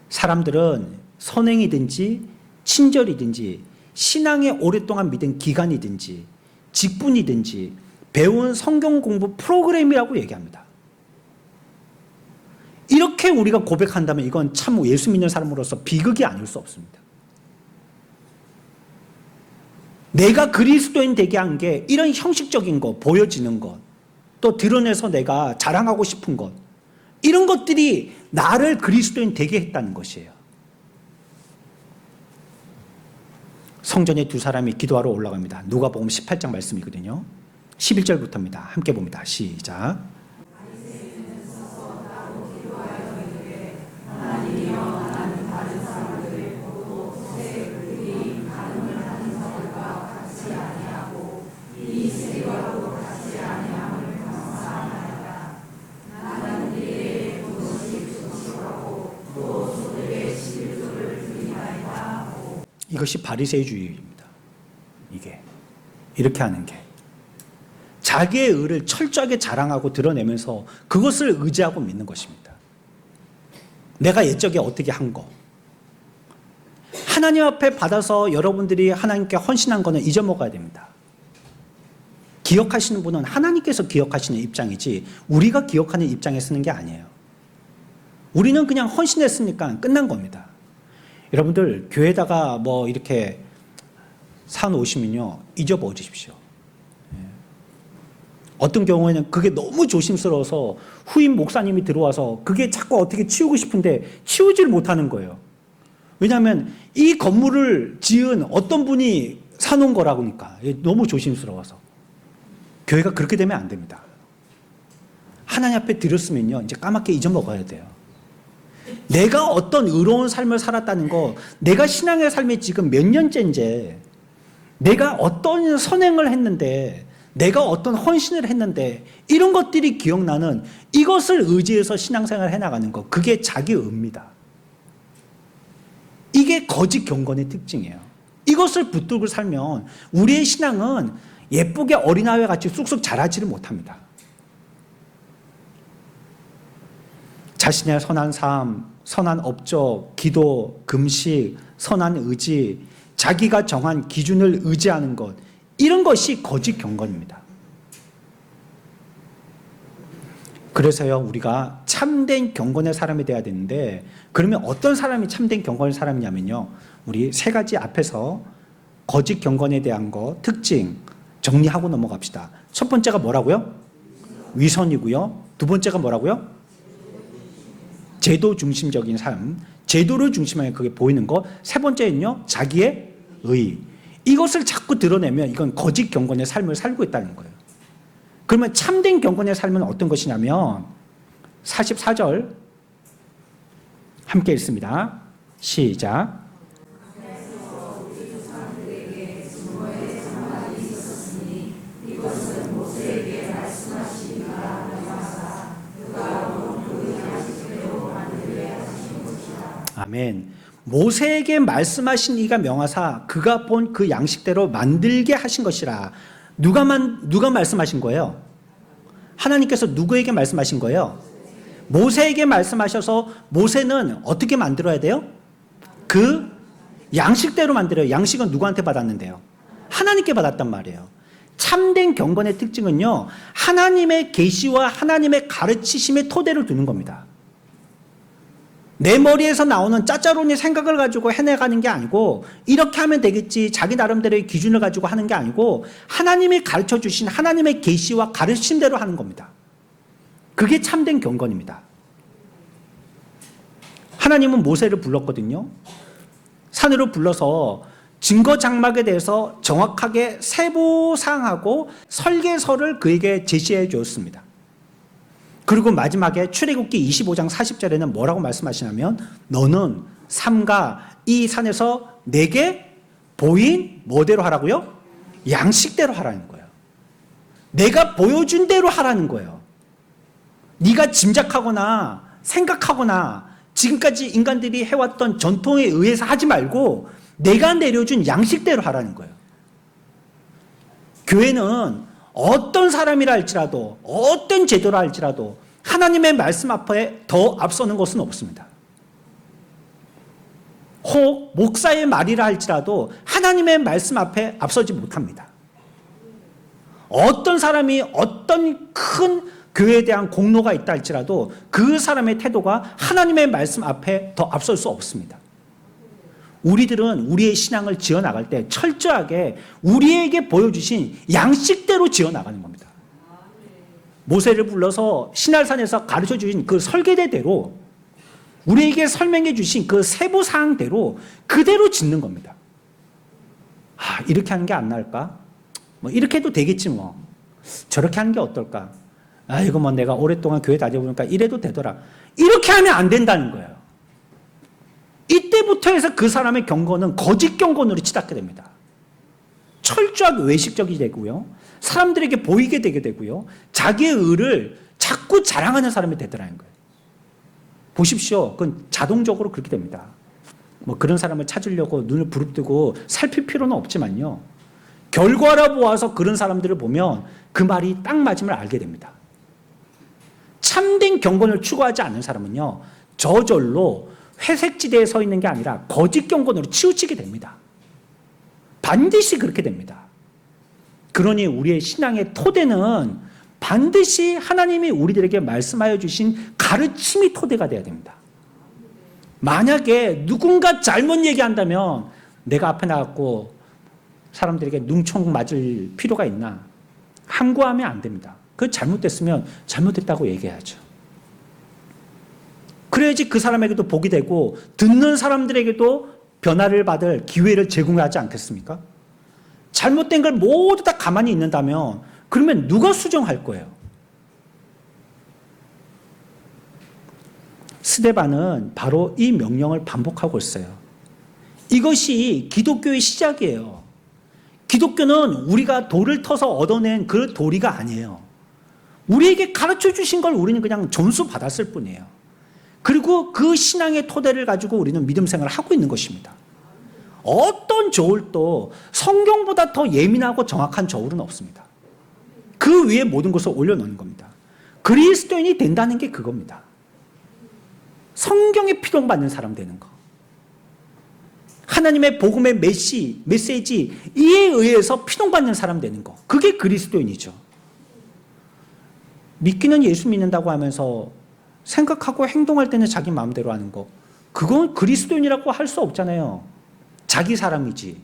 S1: 사람들은 선행이든지 친절이든지 신앙에 오랫동안 믿은 기간이든지 직분이든지 배운 성경 공부 프로그램이라고 얘기합니다. 이렇게 우리가 고백한다면 이건 참 예수 믿는 사람으로서 비극이 아닐 수 없습니다. 내가 그리스도인 되게 한 게 이런 형식적인 것, 보여지는 것, 또 드러내서 내가 자랑하고 싶은 것, 이런 것들이 나를 그리스도인 되게 했다는 것이에요. 성전에 두 사람이 기도하러 올라갑니다. 누가복음 18장 말씀이거든요. 11절부터입니다. 함께 봅니다. 시작. 이것이 바리새이주의입니다. 이게 이렇게 하는 게 자기의 의를 철저하게 자랑하고 드러내면서 그것을 의지하고 믿는 것입니다. 내가 옛적에 어떻게 한 거, 하나님 앞에 받아서 여러분들이 하나님께 헌신한 거는 잊어먹어야 됩니다. 기억하시는 분은 하나님께서 기억하시는 입장이지 우리가 기억하는 입장에 쓰는 게 아니에요. 우리는 그냥 헌신했으니까 끝난 겁니다. 여러분들 교회에다가 뭐 이렇게 사놓으시면요 잊어버리십시오. 어떤 경우에는 그게 너무 조심스러워서 후임 목사님이 들어와서 그게 자꾸 어떻게 치우고 싶은데 치우지를 못하는 거예요. 왜냐하면 이 건물을 지은 어떤 분이 사놓은 거라고 하니까 너무 조심스러워서. 교회가 그렇게 되면 안 됩니다. 하나님 앞에 드렸으면요 이제 까맣게 잊어먹어야 돼요. 내가 어떤 의로운 삶을 살았다는 거, 내가 신앙의 삶에 지금 몇 년째인지, 내가 어떤 선행을 했는데, 내가 어떤 헌신을 했는데, 이런 것들이 기억나는 이것을 의지해서 신앙생활을 해나가는 것, 그게 자기 의입니다. 이게 거짓 경건의 특징이에요. 이것을 붙들고 살면 우리의 신앙은 예쁘게 어린아이와 같이 쑥쑥 자라지를 못합니다. 자신의 선한 삶, 선한 업적, 기도, 금식, 선한 의지, 자기가 정한 기준을 의지하는 것, 이런 것이 거짓 경건입니다. 그래서요 우리가 참된 경건의 사람이 돼야 되는데, 그러면 어떤 사람이 참된 경건의 사람이냐면요, 우리 세 가지 앞에서 거짓 경건에 대한 것 특징 정리하고 넘어갑시다. 첫 번째가 뭐라고요? 위선이고요. 두 번째가 뭐라고요? 제도 중심적인 삶, 제도를 중심하게 그게 보이는 것. 세 번째는요, 자기의 의. 이것을 자꾸 드러내면 이건 거짓 경건의 삶을 살고 있다는 거예요. 그러면 참된 경건의 삶은 어떤 것이냐면 44절 함께 읽습니다. 시작. 아멘. 모세에게 말씀하신 이가 명하사 그가 본 그 양식대로 만들게 하신 것이라. 누가 말씀하신 거예요? 하나님께서 누구에게 말씀하신 거예요? 모세에게 말씀하셔서 모세는 어떻게 만들어야 돼요? 그 양식대로 만들어요. 양식은 누구한테 받았는데요? 하나님께 받았단 말이에요. 참된 경건의 특징은요, 하나님의 계시와 하나님의 가르치심의 토대를 두는 겁니다. 내 머리에서 나오는 짜짜로니 생각을 가지고 해내가는 게 아니고, 이렇게 하면 되겠지 자기 나름대로의 기준을 가지고 하는 게 아니고, 하나님이 가르쳐 주신 하나님의 계시와 가르침대로 하는 겁니다. 그게 참된 경건입니다. 하나님은 모세를 불렀거든요. 산으로 불러서 증거 장막에 대해서 정확하게 세부사항하고 설계서를 그에게 제시해 주었습니다. 그리고 마지막에 출애굽기 25장 40절에는 뭐라고 말씀하시냐면, 너는 삼가 이 산에서 내게 보인 뭐대로 하라고요? 양식대로 하라는 거예요. 내가 보여준 대로 하라는 거예요. 네가 짐작하거나 생각하거나 지금까지 인간들이 해왔던 전통에 의해서 하지 말고 내가 내려준 양식대로 하라는 거예요. 교회는 어떤 사람이라 할지라도, 어떤 제도라 할지라도 하나님의 말씀 앞에 더 앞서는 것은 없습니다. 혹 목사의 말이라 할지라도 하나님의 말씀 앞에 앞서지 못합니다. 어떤 사람이 어떤 큰 교회에 대한 공로가 있다 할지라도 그 사람의 태도가 하나님의 말씀 앞에 더 앞설 수 없습니다. 우리들은 우리의 신앙을 지어나갈 때 철저하게 우리에게 보여주신 양식대로 지어나가는 겁니다. 모세를 불러서 시날산에서 가르쳐 주신 그 설계대대로 우리에게 설명해 주신 그 세부사항대로 그대로 짓는 겁니다. 이렇게 하는 게 안 나을까? 이렇게 해도 되겠지 뭐. 저렇게 하는 게 어떨까? 이거 뭐 내가 오랫동안 교회 다녀보니까 이래도 되더라. 이렇게 하면 안 된다는 거예요. 이때부터 해서 그 사람의 경건은 거짓 경건으로 치닫게 됩니다. 철저하게 외식적이 되고요. 사람들에게 보이게 되게 되고요. 자기의 의를 자꾸 자랑하는 사람이 되더라는 거예요. 보십시오. 그건 자동적으로 그렇게 됩니다. 그런 사람을 찾으려고 눈을 부릅뜨고 살필 필요는 없지만요. 결과를 보아서 그런 사람들을 보면 그 말이 딱 맞음을 알게 됩니다. 참된 경건을 추구하지 않는 사람은요. 저절로 회색지대에 서 있는 게 아니라 거짓 경건으로 치우치게 됩니다. 반드시 그렇게 됩니다. 그러니 우리의 신앙의 토대는 반드시 하나님이 우리들에게 말씀하여 주신 가르침이 토대가 돼야 됩니다. 만약에 누군가 잘못 얘기한다면 내가 앞에 나가고 사람들에게 눈총 맞을 필요가 있나? 항구하면 안 됩니다. 그 잘못됐으면 잘못됐다고 얘기해야죠. 그래야지 그 사람에게도 복이 되고 듣는 사람들에게도 변화를 받을 기회를 제공하지 않겠습니까? 잘못된 걸 모두 다 가만히 있는다면 그러면 누가 수정할 거예요? 스데반은 바로 이 명령을 반복하고 있어요. 이것이 기독교의 시작이에요. 기독교는 우리가 돌을 터서 얻어낸 그 도리가 아니에요. 우리에게 가르쳐 주신 걸 우리는 그냥 점수 받았을 뿐이에요. 그리고 그 신앙의 토대를 가지고 우리는 믿음 생활을 하고 있는 것입니다. 어떤 저울도 성경보다 더 예민하고 정확한 저울은 없습니다. 그 위에 모든 것을 올려놓는 겁니다. 그리스도인이 된다는 게 그겁니다. 성경에 피동받는 사람 되는 거. 하나님의 복음의 메시지 이에 의해서 피동받는 사람 되는 거. 그게 그리스도인이죠. 믿기는 예수 믿는다고 하면서 생각하고 행동할 때는 자기 마음대로 하는 거. 그건 그리스도인이라고 할 수 없잖아요. 자기 사람이지.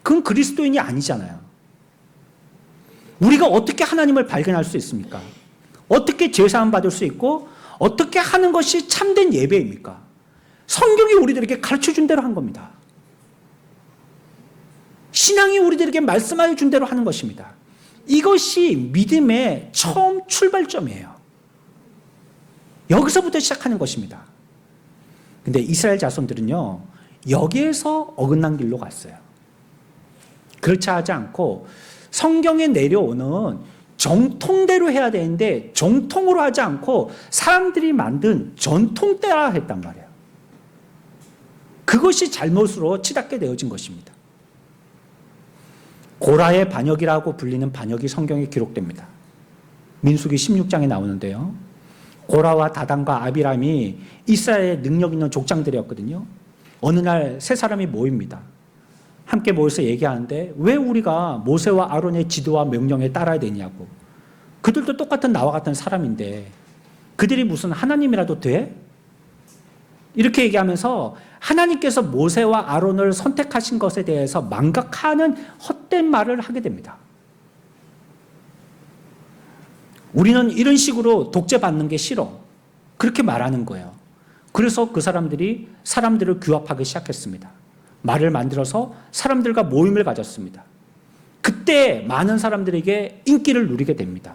S1: 그건 그리스도인이 아니잖아요. 우리가 어떻게 하나님을 발견할 수 있습니까? 어떻게 제사함 받을 수 있고 어떻게 하는 것이 참된 예배입니까? 성경이 우리들에게 가르쳐준 대로 한 겁니다. 신앙이 우리들에게 말씀하여 준 대로 하는 것입니다. 이것이 믿음의 처음 출발점이에요. 여기서부터 시작하는 것입니다. 근데 이스라엘 자손들은요, 여기에서 어긋난 길로 갔어요. 그렇지 하지 않고 성경에 내려오는 정통대로 해야 되는데 정통으로 하지 않고 사람들이 만든 전통 따라 했단 말이에요. 그것이 잘못으로 치닫게 되어진 것입니다. 고라의 반역이라고 불리는 반역이 성경에 기록됩니다. 민수기 16장에 나오는데요. 고라와 다단과 아비람이 이스라엘의 능력 있는 족장들이었거든요. 어느 날 세 사람이 모입니다. 함께 모여서 얘기하는데 왜 우리가 모세와 아론의 지도와 명령에 따라야 되냐고. 그들도 똑같은 나와 같은 사람인데 그들이 무슨 하나님이라도 돼? 이렇게 얘기하면서 하나님께서 모세와 아론을 선택하신 것에 대해서 망각하는 헛된 말을 하게 됩니다. 우리는 이런 식으로 독재받는 게 싫어. 그렇게 말하는 거예요. 그래서 그 사람들이 사람들을 규합하기 시작했습니다. 말을 만들어서 사람들과 모임을 가졌습니다. 그때 많은 사람들에게 인기를 누리게 됩니다.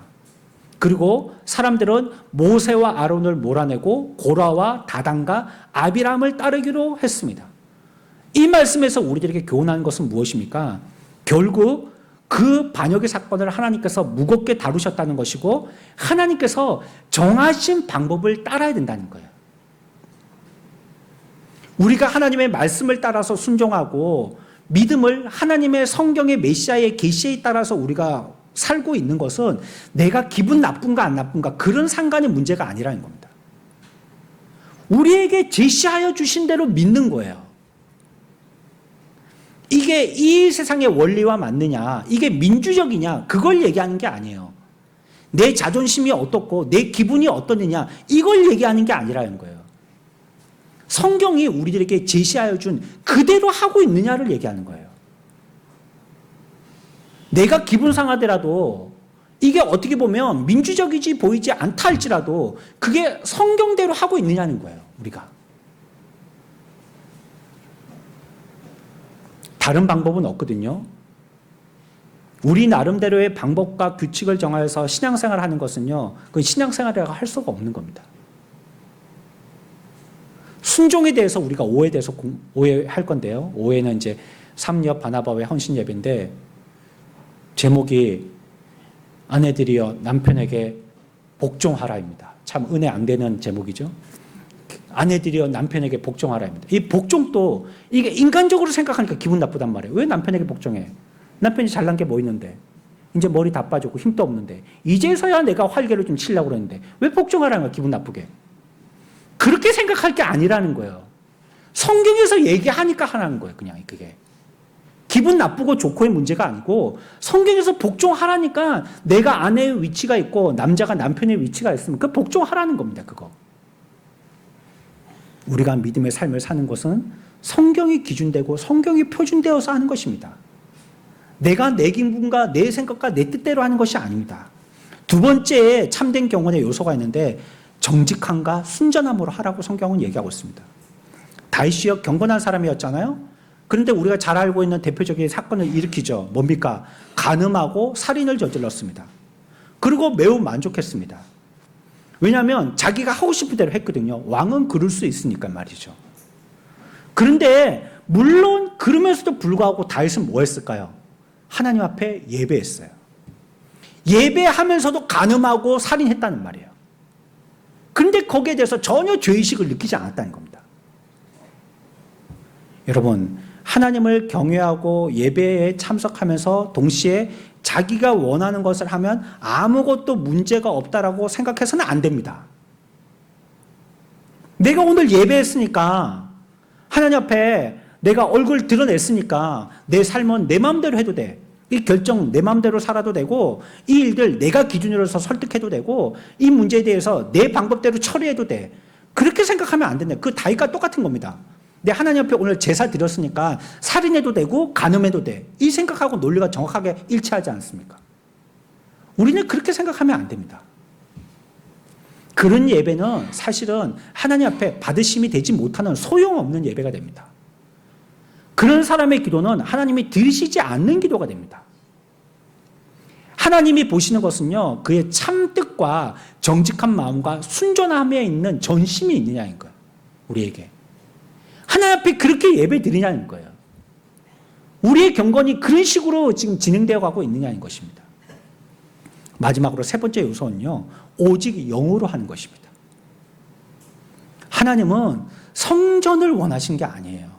S1: 그리고 사람들은 모세와 아론을 몰아내고 고라와 다단과 아비람을 따르기로 했습니다. 이 말씀에서 우리들에게 교훈하는 것은 무엇입니까? 결국 그 반역의 사건을 하나님께서 무겁게 다루셨다는 것이고 하나님께서 정하신 방법을 따라야 된다는 거예요. 우리가 하나님의 말씀을 따라서 순종하고 믿음을 하나님의 성경의 메시아의 계시에 따라서 우리가 살고 있는 것은 내가 기분 나쁜가 안 나쁜가 그런 상관의 문제가 아니라는 겁니다. 우리에게 제시하여 주신 대로 믿는 거예요. 이게 이 세상의 원리와 맞느냐, 이게 민주적이냐, 그걸 얘기하는 게 아니에요. 내 자존심이 어떻고 내 기분이 어떠느냐, 이걸 얘기하는 게 아니라는 거예요. 성경이 우리들에게 제시하여 준 그대로 하고 있느냐를 얘기하는 거예요. 내가 기분 상하더라도 이게 어떻게 보면 민주적이지 보이지 않다 할지라도 그게 성경대로 하고 있느냐는 거예요, 우리가. 다른 방법은 없거든요. 우리 나름대로의 방법과 규칙을 정하여서 신앙생활을 하는 것은요, 그건 신앙생활이라고 할 수가 없는 겁니다. 순종에 대해서 우리가 오해에 대해서 오해할 건데요. 오해는 이제 삼엽 바나바의 헌신 예배인데 제목이 아내들이여 남편에게 복종하라입니다. 참 은혜 안 되는 제목이죠. 아내들이여 남편에게 복종하라입니다. 이 복종도 이게 인간적으로 생각하니까 기분 나쁘단 말이에요. 왜 남편에게 복종해? 남편이 잘난 게 뭐 있는데? 이제 머리 다 빠졌고 힘도 없는데 이제서야 내가 활개를 좀 치려고 그러는데 왜 복종하라는 거야, 기분 나쁘게? 그렇게 생각할 게 아니라는 거예요. 성경에서 얘기하니까 하라는 거예요, 그냥 그게. 기분 나쁘고 좋고의 문제가 아니고 성경에서 복종하라니까 내가 아내의 위치가 있고 남자가 남편의 위치가 있으면 그 복종하라는 겁니다, 그거. 우리가 믿음의 삶을 사는 것은 성경이 기준되고 성경이 표준되어서 하는 것입니다. 내가 내 기분과 내 생각과 내 뜻대로 하는 것이 아닙니다. 두 번째 참된 경건의 요소가 있는데 정직함과 순전함으로 하라고 성경은 얘기하고 있습니다. 다윗이요, 경건한 사람이었잖아요. 그런데 우리가 잘 알고 있는 대표적인 사건을 일으키죠. 뭡니까? 간음하고 살인을 저질렀습니다. 그리고 매우 만족했습니다. 왜냐하면 자기가 하고 싶은 대로 했거든요. 왕은 그럴 수 있으니까 말이죠. 그런데 물론 그러면서도 불구하고 다윗은 뭐 했을까요? 하나님 앞에 예배했어요. 예배하면서도 간음하고 살인했다는 말이에요. 그런데 거기에 대해서 전혀 죄의식을 느끼지 않았다는 겁니다. 여러분, 하나님을 경외하고 예배에 참석하면서 동시에 자기가 원하는 것을 하면 아무것도 문제가 없다라고 생각해서는 안 됩니다. 내가 오늘 예배했으니까 하나님 앞에 내가 얼굴 드러냈으니까 내 삶은 내 마음대로 해도 돼. 이 결정 내 마음대로 살아도 되고 이 일들 내가 기준으로 해서 설득해도 되고 이 문제에 대해서 내 방법대로 처리해도 돼. 그렇게 생각하면 안 된다. 그 다윗과 똑같은 겁니다. 내 하나님 앞에 오늘 제사 드렸으니까 살인해도 되고 간음해도 돼. 이 생각하고 논리가 정확하게 일치하지 않습니까? 우리는 그렇게 생각하면 안 됩니다. 그런 예배는 사실은 하나님 앞에 받으심이 되지 못하는 소용없는 예배가 됩니다. 그런 사람의 기도는 하나님이 들으시지 않는 기도가 됩니다. 하나님이 보시는 것은요, 그의 참뜻과 정직한 마음과 순전함에 있는 전심이 있느냐인 거예요. 우리에게. 하나님 앞에 그렇게 예배 드리냐는 거예요. 우리의 경건이 그런 식으로 지금 진행되어 가고 있느냐는 것입니다. 마지막으로 세 번째 요소는요, 오직 영으로 하는 것입니다. 하나님은 성전을 원하신 게 아니에요.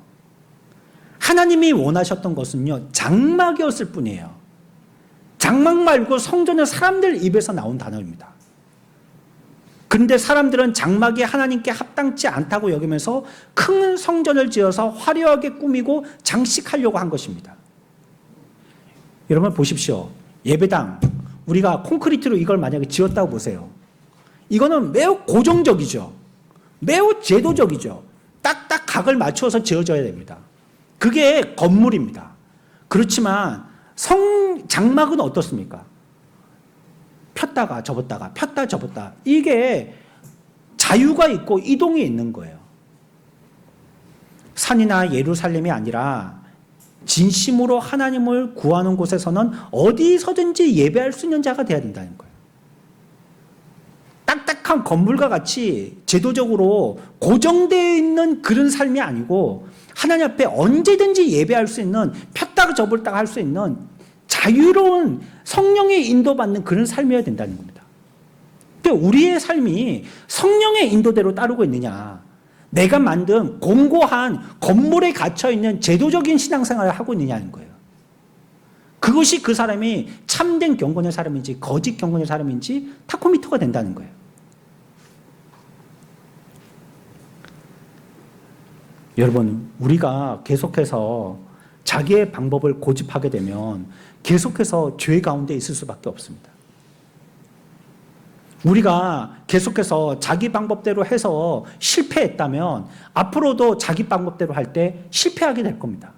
S1: 하나님이 원하셨던 것은요, 장막이었을 뿐이에요. 장막 말고 성전은 사람들 입에서 나온 단어입니다. 그런데 사람들은 장막이 하나님께 합당치 않다고 여기면서 큰 성전을 지어서 화려하게 꾸미고 장식하려고 한 것입니다. 여러분 보십시오. 예배당, 우리가 콘크리트로 이걸 만약에 지었다고 보세요. 이거는 매우 고정적이죠. 매우 제도적이죠. 딱딱 각을 맞추어서 지어져야 됩니다. 그게 건물입니다. 그렇지만 장막은 어떻습니까? 폈다가 접었다가 폈다 접었다. 이게 자유가 있고 이동이 있는 거예요. 산이나 예루살렘이 아니라 진심으로 하나님을 구하는 곳에서는 어디서든지 예배할 수 있는 자가 되어야 된다는 거예요. 딱딱한 건물과 같이 제도적으로 고정되어 있는 그런 삶이 아니고 하나님 앞에 언제든지 예배할 수 있는 폈다가 접었다가 할 수 있는 자유로운 성령의 인도받는 그런 삶이어야 된다는 겁니다. 그러니까 우리의 삶이 성령의 인도대로 따르고 있느냐, 내가 만든 공고한 건물에 갇혀있는 제도적인 신앙생활을 하고 있느냐는 거예요. 그것이 그 사람이 참된 경건의 사람인지 거짓 경건의 사람인지 타코미터가 된다는 거예요. 여러분, 우리가 계속해서 자기의 방법을 고집하게 되면 계속해서 죄 가운데 있을 수밖에 없습니다. 우리가 계속해서 자기 방법대로 해서 실패했다면 앞으로도 자기 방법대로 할 때 실패하게 될 겁니다.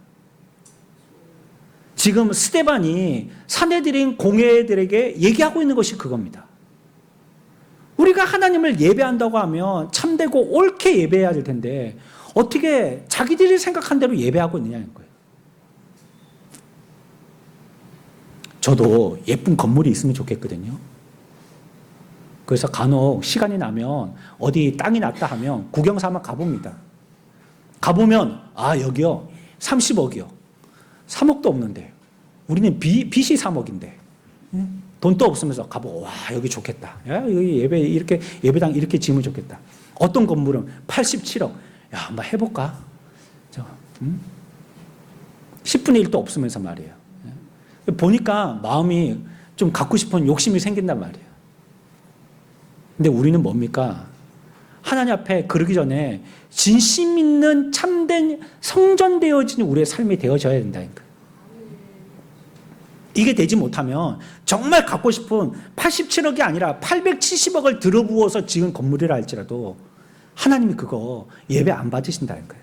S1: 지금 스데반이 사내들인 공회들에게 얘기하고 있는 것이 그겁니다. 우리가 하나님을 예배한다고 하면 참되고 옳게 예배해야 될 텐데 어떻게 자기들이 생각한 대로 예배하고 있느냐는 거예요. 저도 예쁜 건물이 있으면 좋겠거든요. 그래서 간혹 시간이 나면 어디 땅이 났다 하면 구경 삼아 가봅니다. 가보면 여기요 30억이요. 3억도 없는데 우리는 빚이 3억인데 돈도 없으면서 가보고 와 여기 좋겠다. 야 여기 예배 이렇게 예배당 이렇게 지으면 좋겠다. 어떤 건물은 87억. 야 한번 해볼까? 10분의 1도 없으면서 말이에요. 보니까 마음이 좀 갖고 싶은 욕심이 생긴단 말이에요. 근데 우리는 뭡니까? 하나님 앞에 그러기 전에 진심 있는 참된 성전되어진 우리의 삶이 되어져야 된다니까요. 이게 되지 못하면 정말 갖고 싶은 87억이 아니라 870억을 들어부어서 지은 건물이라 할지라도 하나님이 그거 예배 안 받으신다니까요.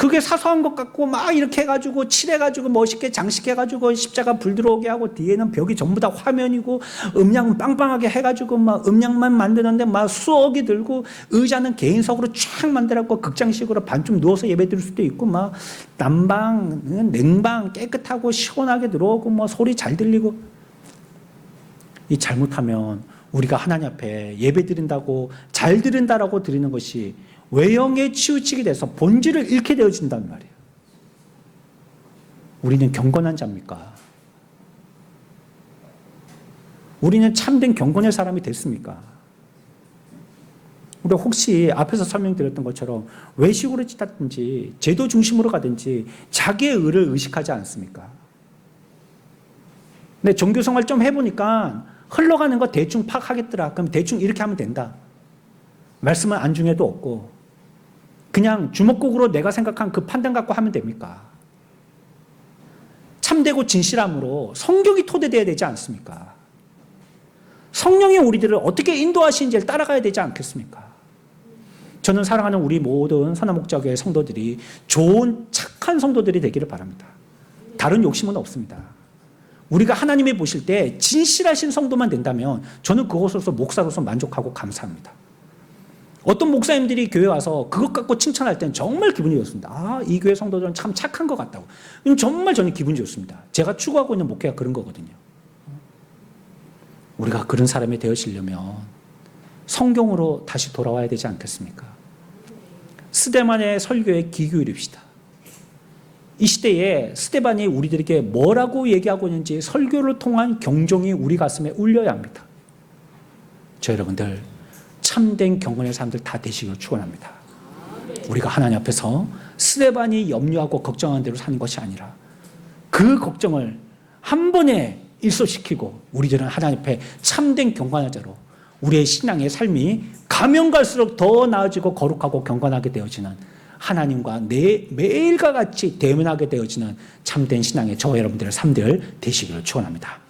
S1: 그게 사소한 것 같고 막 이렇게 해가지고 칠해가지고 멋있게 장식해가지고 십자가 불 들어오게 하고 뒤에는 벽이 전부 다 화면이고 음량 빵빵하게 해가지고 막 음량만 만드는데 막 수억이 들고 의자는 개인석으로 쫙 만들었고 극장식으로 반쯤 누워서 예배 드릴 수도 있고 막 난방, 냉방 깨끗하고 시원하게 들어오고 뭐 소리 잘 들리고 이 잘못하면 우리가 하나님 앞에 예배 드린다고 잘 드린다라고 드리는 것이 외형에 치우치게 돼서 본질을 잃게 되어진단 말이에요. 우리는 경건한 자입니까? 우리는 참된 경건의 사람이 됐습니까? 우리 혹시 앞에서 설명드렸던 것처럼 외식으로 찢었든지 제도 중심으로 가든지 자기의 의를 의식하지 않습니까? 근데 종교생활 좀 해보니까 흘러가는 거 대충 파악하겠더라. 그럼 대충 이렇게 하면 된다. 말씀은 안중에도 없고 그냥 주먹국으로 내가 생각한 그 판단 갖고 하면 됩니까? 참되고 진실함으로 성경이 토대되어야 되지 않습니까? 성령이 우리들을 어떻게 인도하시는지를 따라가야 되지 않겠습니까? 저는 사랑하는 우리 모든 선한목자교회 성도들이 좋은 착한 성도들이 되기를 바랍니다. 다른 욕심은 없습니다. 우리가 하나님이 보실 때 진실하신 성도만 된다면 저는 그것으로서 목사로서 만족하고 감사합니다. 어떤 목사님들이 교회 와서 그것 갖고 칭찬할 때는 정말 기분이 좋습니다. 이 교회 성도들은 참 착한 것 같다고. 정말 저는 기분이 좋습니다. 제가 추구하고 있는 목회가 그런 거거든요. 우리가 그런 사람이 되어지려면 성경으로 다시 돌아와야 되지 않겠습니까? 스데반의 설교에 귀 기울입시다. 이 시대에 스데반이 우리들에게 뭐라고 얘기하고 있는지 설교를 통한 경종이 우리 가슴에 울려야 합니다. 저 여러분들 참된 경건의 사람들 다 되시길 축원합니다. 우리가 하나님 앞에서 스데반이 염려하고 걱정하는 대로 사는 것이 아니라 그 걱정을 한 번에 일소시키고 우리들은 하나님 앞에 참된 경건한 자로 우리의 신앙의 삶이 가면 갈수록 더 나아지고 거룩하고 경건하게 되어지는 하나님과 매일과 같이 대면하게 되어지는 참된 신앙의 저와 여러분들의 삶들 되시기를 축원합니다.